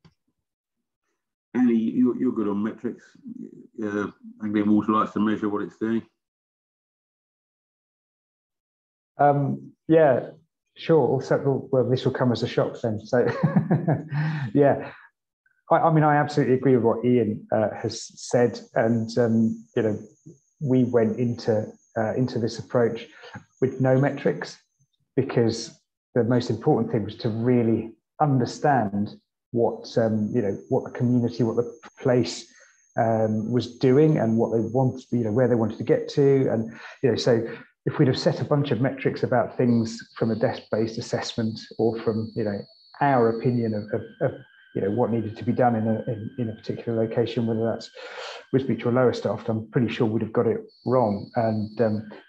Andy, you're good on metrics. Anglian Water likes to measure what it's doing. Yeah, sure. Also, well, this will come as a shock then. So, yeah, I mean, I absolutely agree with what Ian has said, and we went into this approach with no metrics, because the most important thing was to really understand what the community, what the place was doing, and what they wanted, where they wanted to get to, and so if we'd have set a bunch of metrics about things from a desk-based assessment, or from our opinion of what needed to be done in a particular location, whether that's Wisbech or Lowestoft, I'm pretty sure we'd have got it wrong. And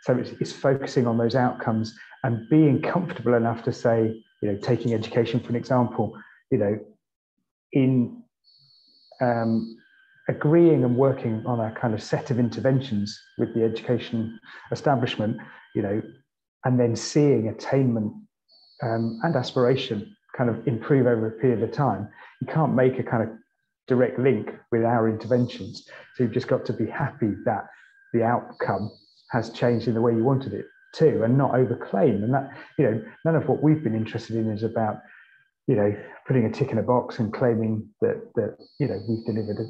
so it's focusing on those outcomes and being comfortable enough to say, taking education for an example, in agreeing and working on a kind of set of interventions with the education establishment, and then seeing attainment and aspiration kind of improve over a period of time. You can't make a kind of direct link with our interventions. So you've just got to be happy that the outcome has changed in the way you wanted it to, and not overclaim. And that, none of what we've been interested in is about, putting a tick in a box and claiming that we've delivered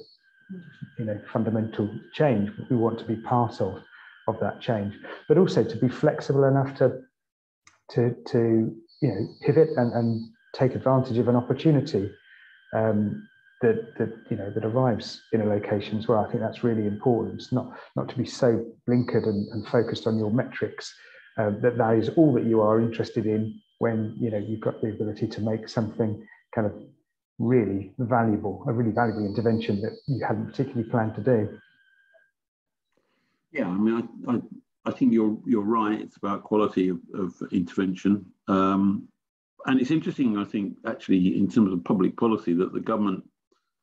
a fundamental change. We want to be part of that change, but also to be flexible enough to pivot and take advantage of an opportunity that arrives in a location as well. I think that's really important. It's not to be so blinkered and focused on your metrics that is all that you are interested in, when you've got the ability to make something kind of really valuable, a really valuable intervention that you hadn't particularly planned to do. Yeah, I mean, I think you're right. It's about quality of intervention. And it's interesting, I think, actually, in terms of public policy, that the government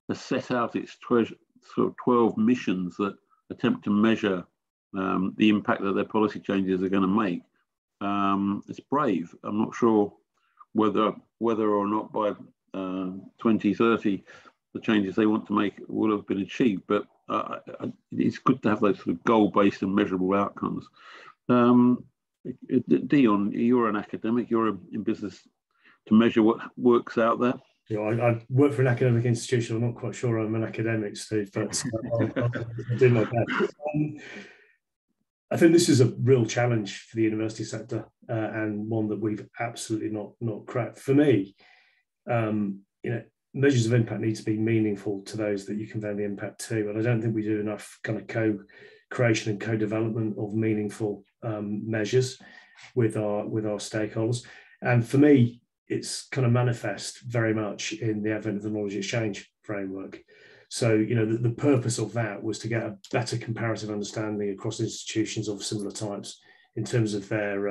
has set out its 12 missions that attempt to measure the impact that their policy changes are going to make. It's brave. I'm not sure whether or not by 2030 the changes they want to make will have been achieved, but it's good to have those sort of goal-based and measurable outcomes. Dion, you're an academic, you're in business to measure what works out there. I work for an academic institution. I'm not quite sure I'm an academic, Steve, but I'll do my best. I think this is a real challenge for the university sector, and one that we've absolutely not cracked. For me, measures of impact need to be meaningful to those that you convey the impact to, and I don't think we do enough kind of co-creation and co-development of meaningful measures with our stakeholders. And for me, it's kind of manifest very much in the advent of the knowledge exchange framework. So, the purpose of that was to get a better comparative understanding across institutions of similar types in terms of their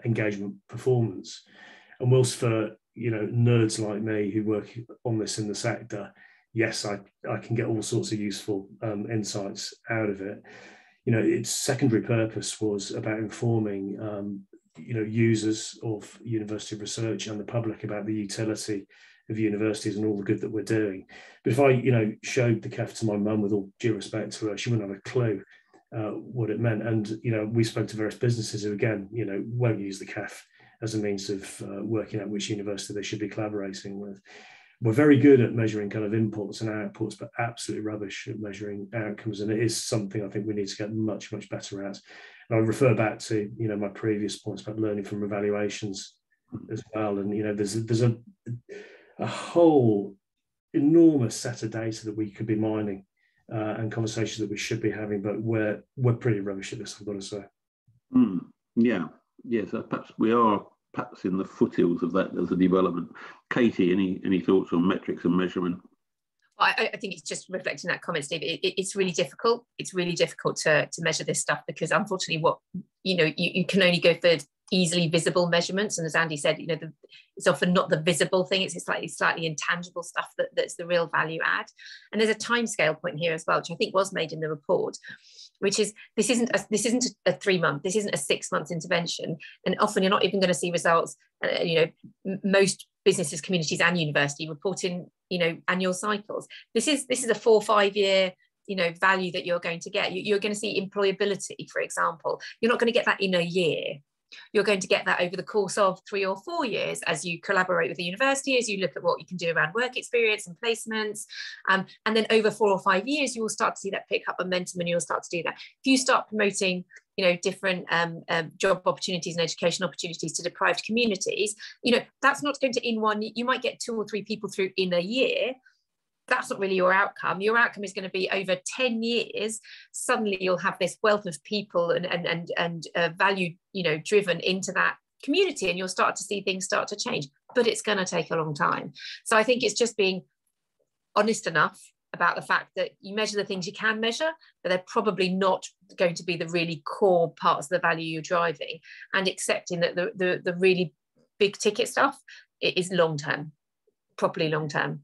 engagement performance. And whilst for, nerds like me who work on this in the sector, yes, I can get all sorts of useful insights out of it. Its secondary purpose was about informing, users of university research and the public about the utility of universities and all the good that we're doing. But if I, showed the CAF to my mum, with all due respect to her, she wouldn't have a clue what it meant. And, we spoke to various businesses who, again, won't use the CAF as a means of working out which university they should be collaborating with. We're very good at measuring kind of inputs and outputs, but absolutely rubbish at measuring outcomes. And it is something I think we need to get much, much better at. And I refer back to, my previous points about learning from evaluations as well. And, there's a whole enormous set of data that we could be mining and conversations that we should be having, but we're pretty rubbish at this, I've got to say. Yeah, yes, perhaps we are perhaps in the foothills of that as a development. Katie, any thoughts on metrics and measurement? Well, I think it's just reflecting that comment, Steve. It's really difficult. It's really difficult to measure this stuff, because unfortunately, you can only go for easily visible measurements, and as Andy said, it's often not the visible thing. It's slightly intangible stuff that's the real value add. And there's a timescale point here as well, which I think was made in the report, which is this isn't a 3 month, this isn't a 6 month intervention, and often you're not even going to see results. Most businesses, communities, and university report in annual cycles. This is a 4 or 5 year value that you're going to get. You're going to see employability, for example. You're not going to get that in a year. You're going to get that over the course of 3 or 4 years as you collaborate with the university, as you look at what you can do around work experience and placements. And then over 4 or 5 years, you will start to see that pick up momentum, and you'll start to do that. If you start promoting, different job opportunities and education opportunities to deprived communities, that's not going to you might get 2 or 3 people through in a year. That's not really your outcome. Your outcome is going to be over 10 years. Suddenly you'll have this wealth of people and value, driven into that community, and you'll start to see things start to change, but it's going to take a long time. So I think it's just being honest enough about the fact that you measure the things you can measure, but they're probably not going to be the really core parts of the value you're driving, and accepting that the really big ticket stuff, it is long-term, properly long-term.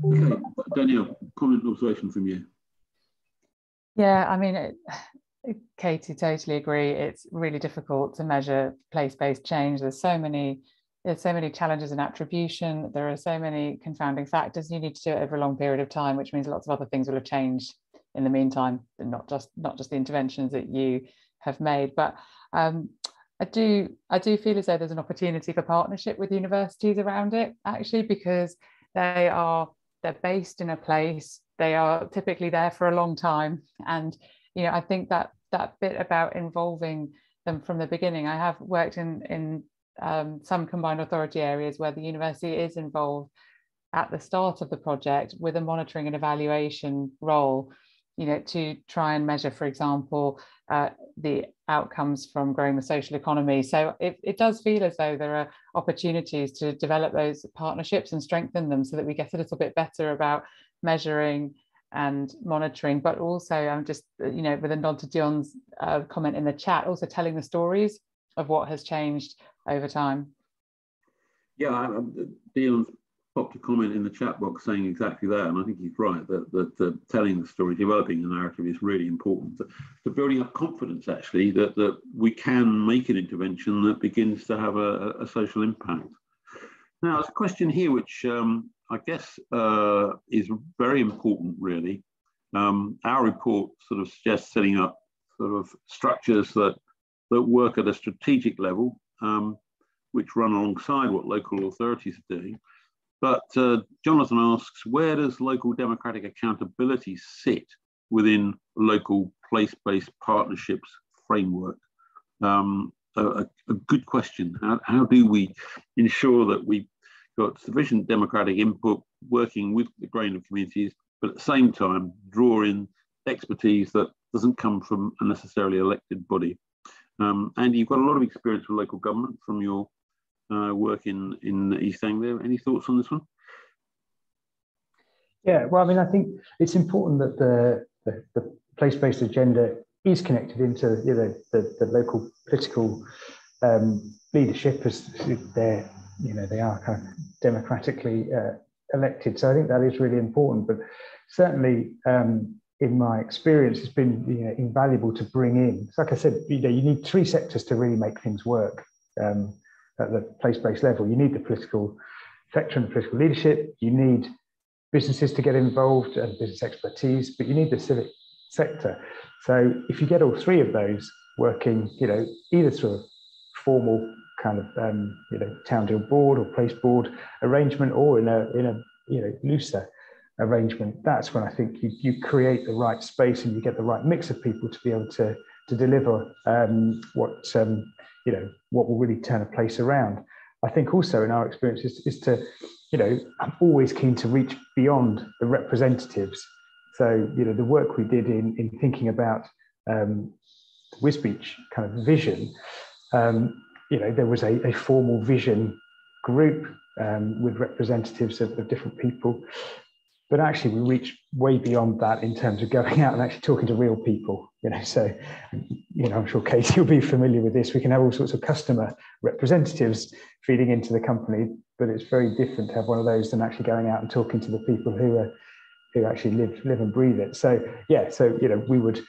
Okay, Danielle, comment and observation from you. Yeah, I mean, Katie, totally agree. It's really difficult to measure place-based change. There's so many challenges in attribution. There are so many confounding factors. You need to do it over a long period of time, which means lots of other things will have changed in the meantime, and not just the interventions that you have made. But I do feel as though there's an opportunity for partnership with universities around it, actually, because they're based in a place, they are typically there for a long time. And, I think that bit about involving them from the beginning, I have worked in some combined authority areas where the university is involved at the start of the project with a monitoring and evaluation role, to try and measure, for example, the outcomes from growing the social economy. So it does feel as though there are opportunities to develop those partnerships and strengthen them, so that we get a little bit better about measuring and monitoring, but also I'm just, with a nod to Dion's comment in the chat, also telling the stories of what has changed over time. Yeah, Dion's popped a comment in the chat box saying exactly that, and I think he's right, that telling the story, developing the narrative is really important to building up confidence, actually, that we can make an intervention that begins to have a social impact. Now, there's a question here which I guess is very important, really. Our report sort of suggests setting up sort of structures that work at a strategic level, which run alongside what local authorities are doing. But Jonathan asks, where does local democratic accountability sit within local place-based partnerships framework? A good question. How do we ensure that we've got sufficient democratic input, working with the grain of communities, but at the same time draw in expertise that doesn't come from a necessarily elected body? Andy, you've got a lot of experience with local government from your work in East Anglia. Any thoughts on this one? Yeah, well, I mean, I think it's important that the place-based agenda is connected into the local political leadership, as they are kind of democratically elected. So I think that is really important. But certainly, in my experience, it's been invaluable to bring in. So like I said, you need three sectors to really make things work at the place-based level. You need the political sector and the political leadership. You need businesses to get involved and business expertise, but you need the civic sector. So if you get all three of those working, either through a formal kind of town deal board or place board arrangement, or in a looser arrangement, that's when I think you create the right space and you get the right mix of people to be able to deliver what will really turn a place around. I think also in our experience is to, I'm always keen to reach beyond the representatives. So, the work we did in thinking about Wisbech kind of vision, there was a formal vision group with representatives of different people. But actually, we reach way beyond that in terms of going out and actually talking to real people. So, I'm sure Katie will be familiar with this. We can have all sorts of customer representatives feeding into the company, but it's very different to have one of those than actually going out and talking to the people who actually live and breathe it. So, we would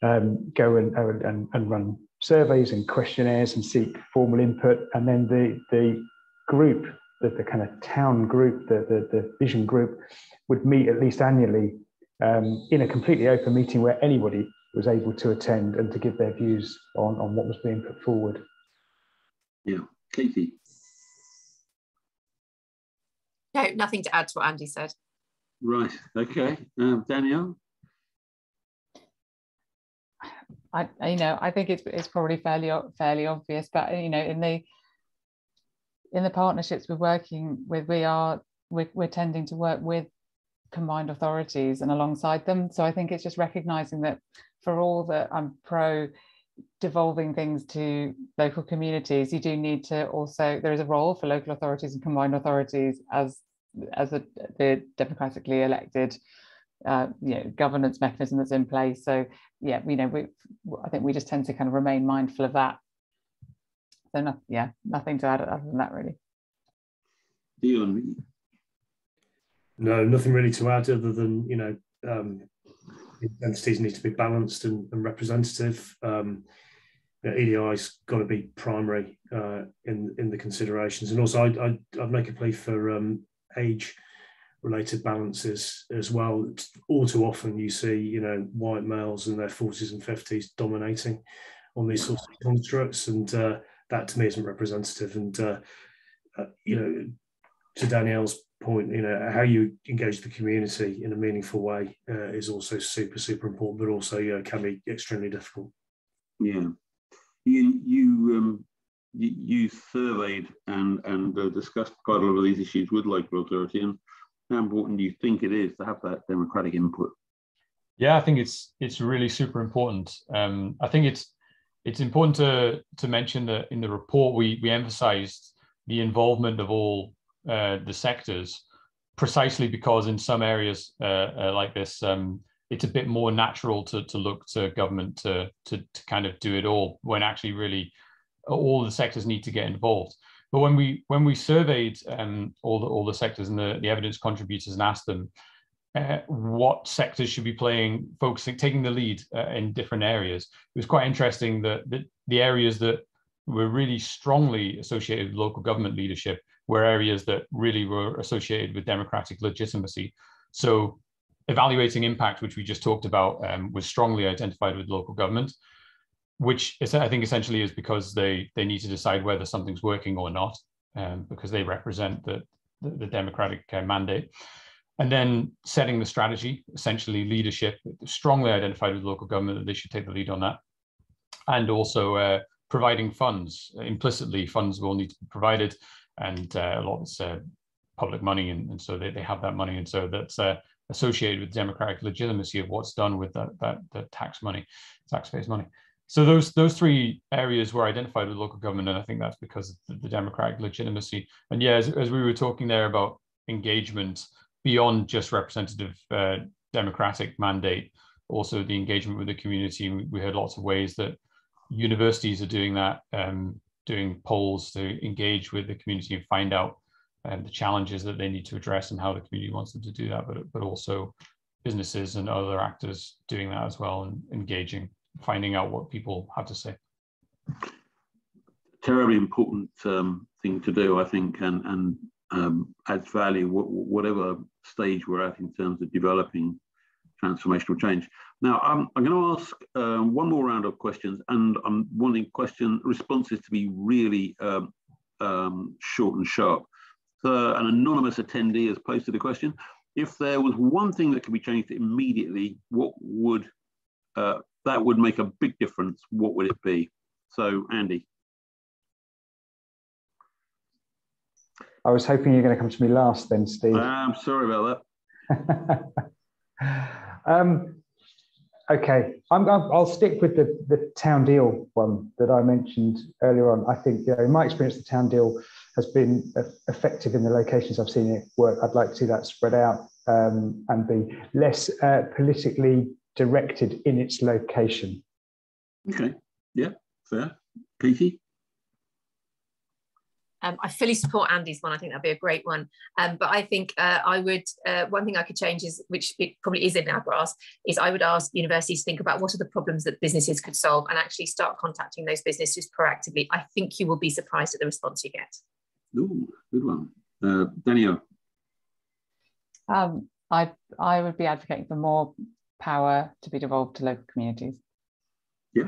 go and run surveys and questionnaires and seek formal input, and then the group, the kind of town group, the vision group, would meet at least annually in a completely open meeting where anybody was able to attend and to give their views on what was being put forward. Yeah, Katie. No, nothing to add to what Andy said. Right. Okay. Danielle. I think it's probably fairly obvious, but in the partnerships we're working with, we're tending to work with combined authorities and alongside them. So I think it's just recognizing that for all that I'm pro devolving things to local communities, you do need to also, there is a role for local authorities and combined authorities as the democratically elected governance mechanism that's in place. So I think we just tend to kind of remain mindful of that. So nothing to add other than that, really. Dion. No, nothing really to add other than entities need to be balanced and representative. EDI's got to be primary in the considerations, and also I'd make a plea for age-related balances as well. All too often you see white males in their 40s and 50s dominating on these sorts of constructs, and that to me isn't representative. And to Danielle's point, how you engage the community in a meaningful way is also super important, but also can be extremely difficult. Yeah, you surveyed and discussed quite a lot of these issues with local authority, and how important do you think it is to have that democratic input? Yeah, I think it's really super important. I think it's important to mention that in the report we emphasised the involvement of all the sectors, precisely because in some areas like this, it's a bit more natural to look to government to kind of do it all, when actually really all the sectors need to get involved. But when we surveyed all the sectors and the evidence contributors and asked them what sectors should be taking the lead in different areas, it was quite interesting that the areas that were really strongly associated with local government leadership were areas that really were associated with democratic legitimacy. So evaluating impact, which we just talked about, was strongly identified with local government, which is, I think essentially is because they need to decide whether something's working or not, because they represent the democratic mandate. And then setting the strategy, essentially leadership, strongly identified with local government that they should take the lead on that. And also providing funds. Implicitly, funds will need to be provided, and a lot of it's public money, and so they have that money, and so that's associated with democratic legitimacy of what's done with that taxpayers' money. So those three areas were identified with local government, and I think that's because of the democratic legitimacy. And yeah, as we were talking there about engagement beyond just representative democratic mandate, also the engagement with the community. We heard lots of ways that universities are doing that, doing polls to engage with the community and find out the challenges that they need to address and how the community wants them to do that, but also businesses and other actors doing that as well, and engaging, finding out what people have to say. Terribly important thing to do, I think, and adds value whatever stage we're at in terms of developing transformational change. Now, I'm going to ask one more round of questions, and I'm wanting responses to be really short and sharp. So an anonymous attendee has posted a question. If there was one thing that could be changed immediately, what would that would make a big difference? What would it be? So, Andy. I was hoping you were going to come to me last then, Steve. I'm sorry about that. Okay, I'll stick with the town deal one that I mentioned earlier on. I think, in my experience, the town deal has been effective in the locations I've seen it work. I'd like to see that spread out and be less politically directed in its location. Okay, yeah, fair. Katie? I fully support Andy's one. I think that'd be a great one. But I think I would, one thing I could change is, which it probably is in our grasp, is I would ask universities to think about what are the problems that businesses could solve and actually start contacting those businesses proactively. I think you will be surprised at the response you get. Ooh, good one. Danielle? I would be advocating for more power to be devolved to local communities. Yeah.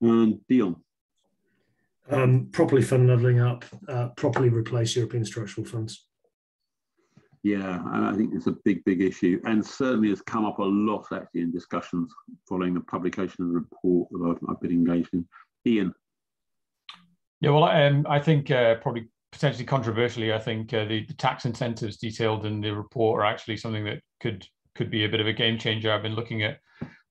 And Dion? Properly fund levelling up, properly replace European structural funds. Yeah, I think it's a big issue, and certainly has come up a lot actually in discussions following the publication of the report that I've been engaged in. Ian? Yeah, well, I think probably potentially controversially, I think the tax incentives detailed in the report are actually something that could be a bit of a game changer. I've been looking at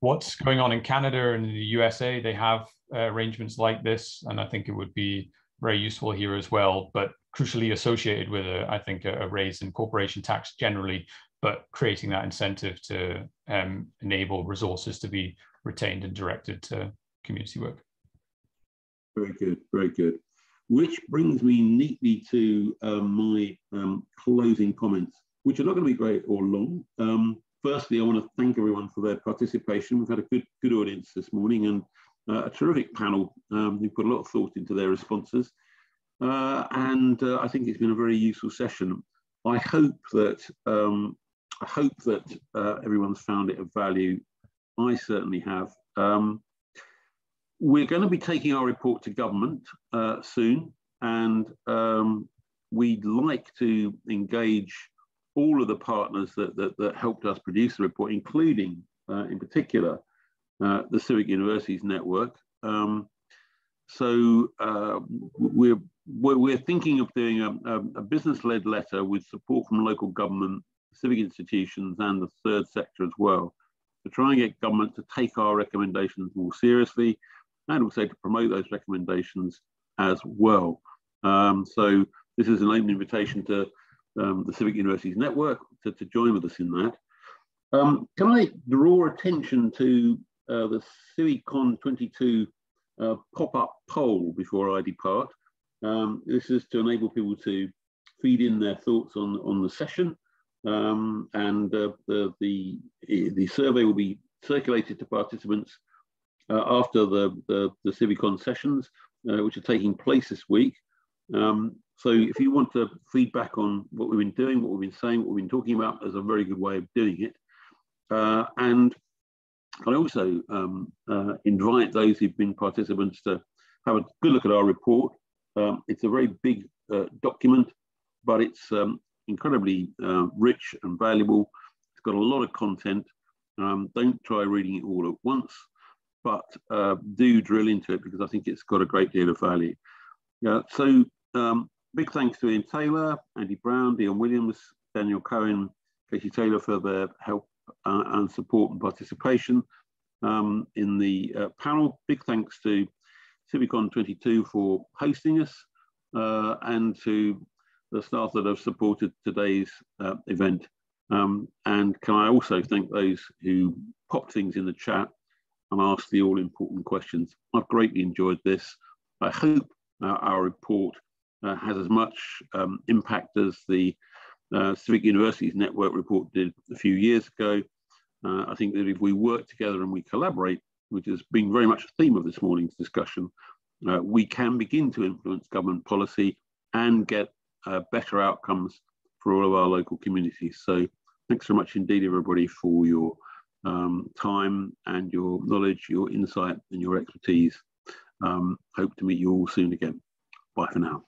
what's going on in Canada and in the USA. They have arrangements like this, and I think it would be very useful here as well, but crucially associated with I think a raise in corporation tax generally, but creating that incentive to enable resources to be retained and directed to community work. Very good, very good. Which brings me neatly to my closing comments, which are not going to be great or long. Firstly, I want to thank everyone for their participation. We've had a good audience this morning, and a terrific panel. We've put a lot of thought into their responses, and I think it's been a very useful session. I hope that everyone's found it of value. I certainly have. We're going to be taking our report to government soon, and we'd like to engage all of the partners that helped us produce the report, including, in particular, the Civic Universities Network. So we're thinking of doing a business-led letter with support from local government, civic institutions, and the third sector as well, to try and get government to take our recommendations more seriously, and also to promote those recommendations as well. So this is an open invitation to the Civic Universities Network to join with us in that. Can I draw attention to the CiviCon22 pop-up poll before I depart? This is to enable people to feed in their thoughts on the session, and the survey will be circulated to participants after the CiviCon sessions, which are taking place this week. So if you want to feedback on what we've been doing, what we've been saying, what we've been talking about, there's a very good way of doing it. And I also invite those who've been participants to have a good look at our report. It's a very big document, but it's incredibly rich and valuable. It's got a lot of content. Don't try reading it all at once, but do drill into it because I think it's got a great deal of value. So big thanks to Ian Taylor, Andy Brown, Dion Williams, Daniel Cohen, Casey Taylor for their help and support and participation in the panel. Big thanks to CiviCon22 for hosting us and to the staff that have supported today's event. And can I also thank those who popped things in the chat and asked the all-important questions. I've greatly enjoyed this. I hope our report has as much impact as the Civic Universities Network report did a few years ago. I think that if we work together and we collaborate, which has been very much a theme of this morning's discussion, we can begin to influence government policy and get better outcomes for all of our local communities. So thanks so much indeed, everybody, for your time and your knowledge, your insight and your expertise. Hope to meet you all soon again. Bye for now.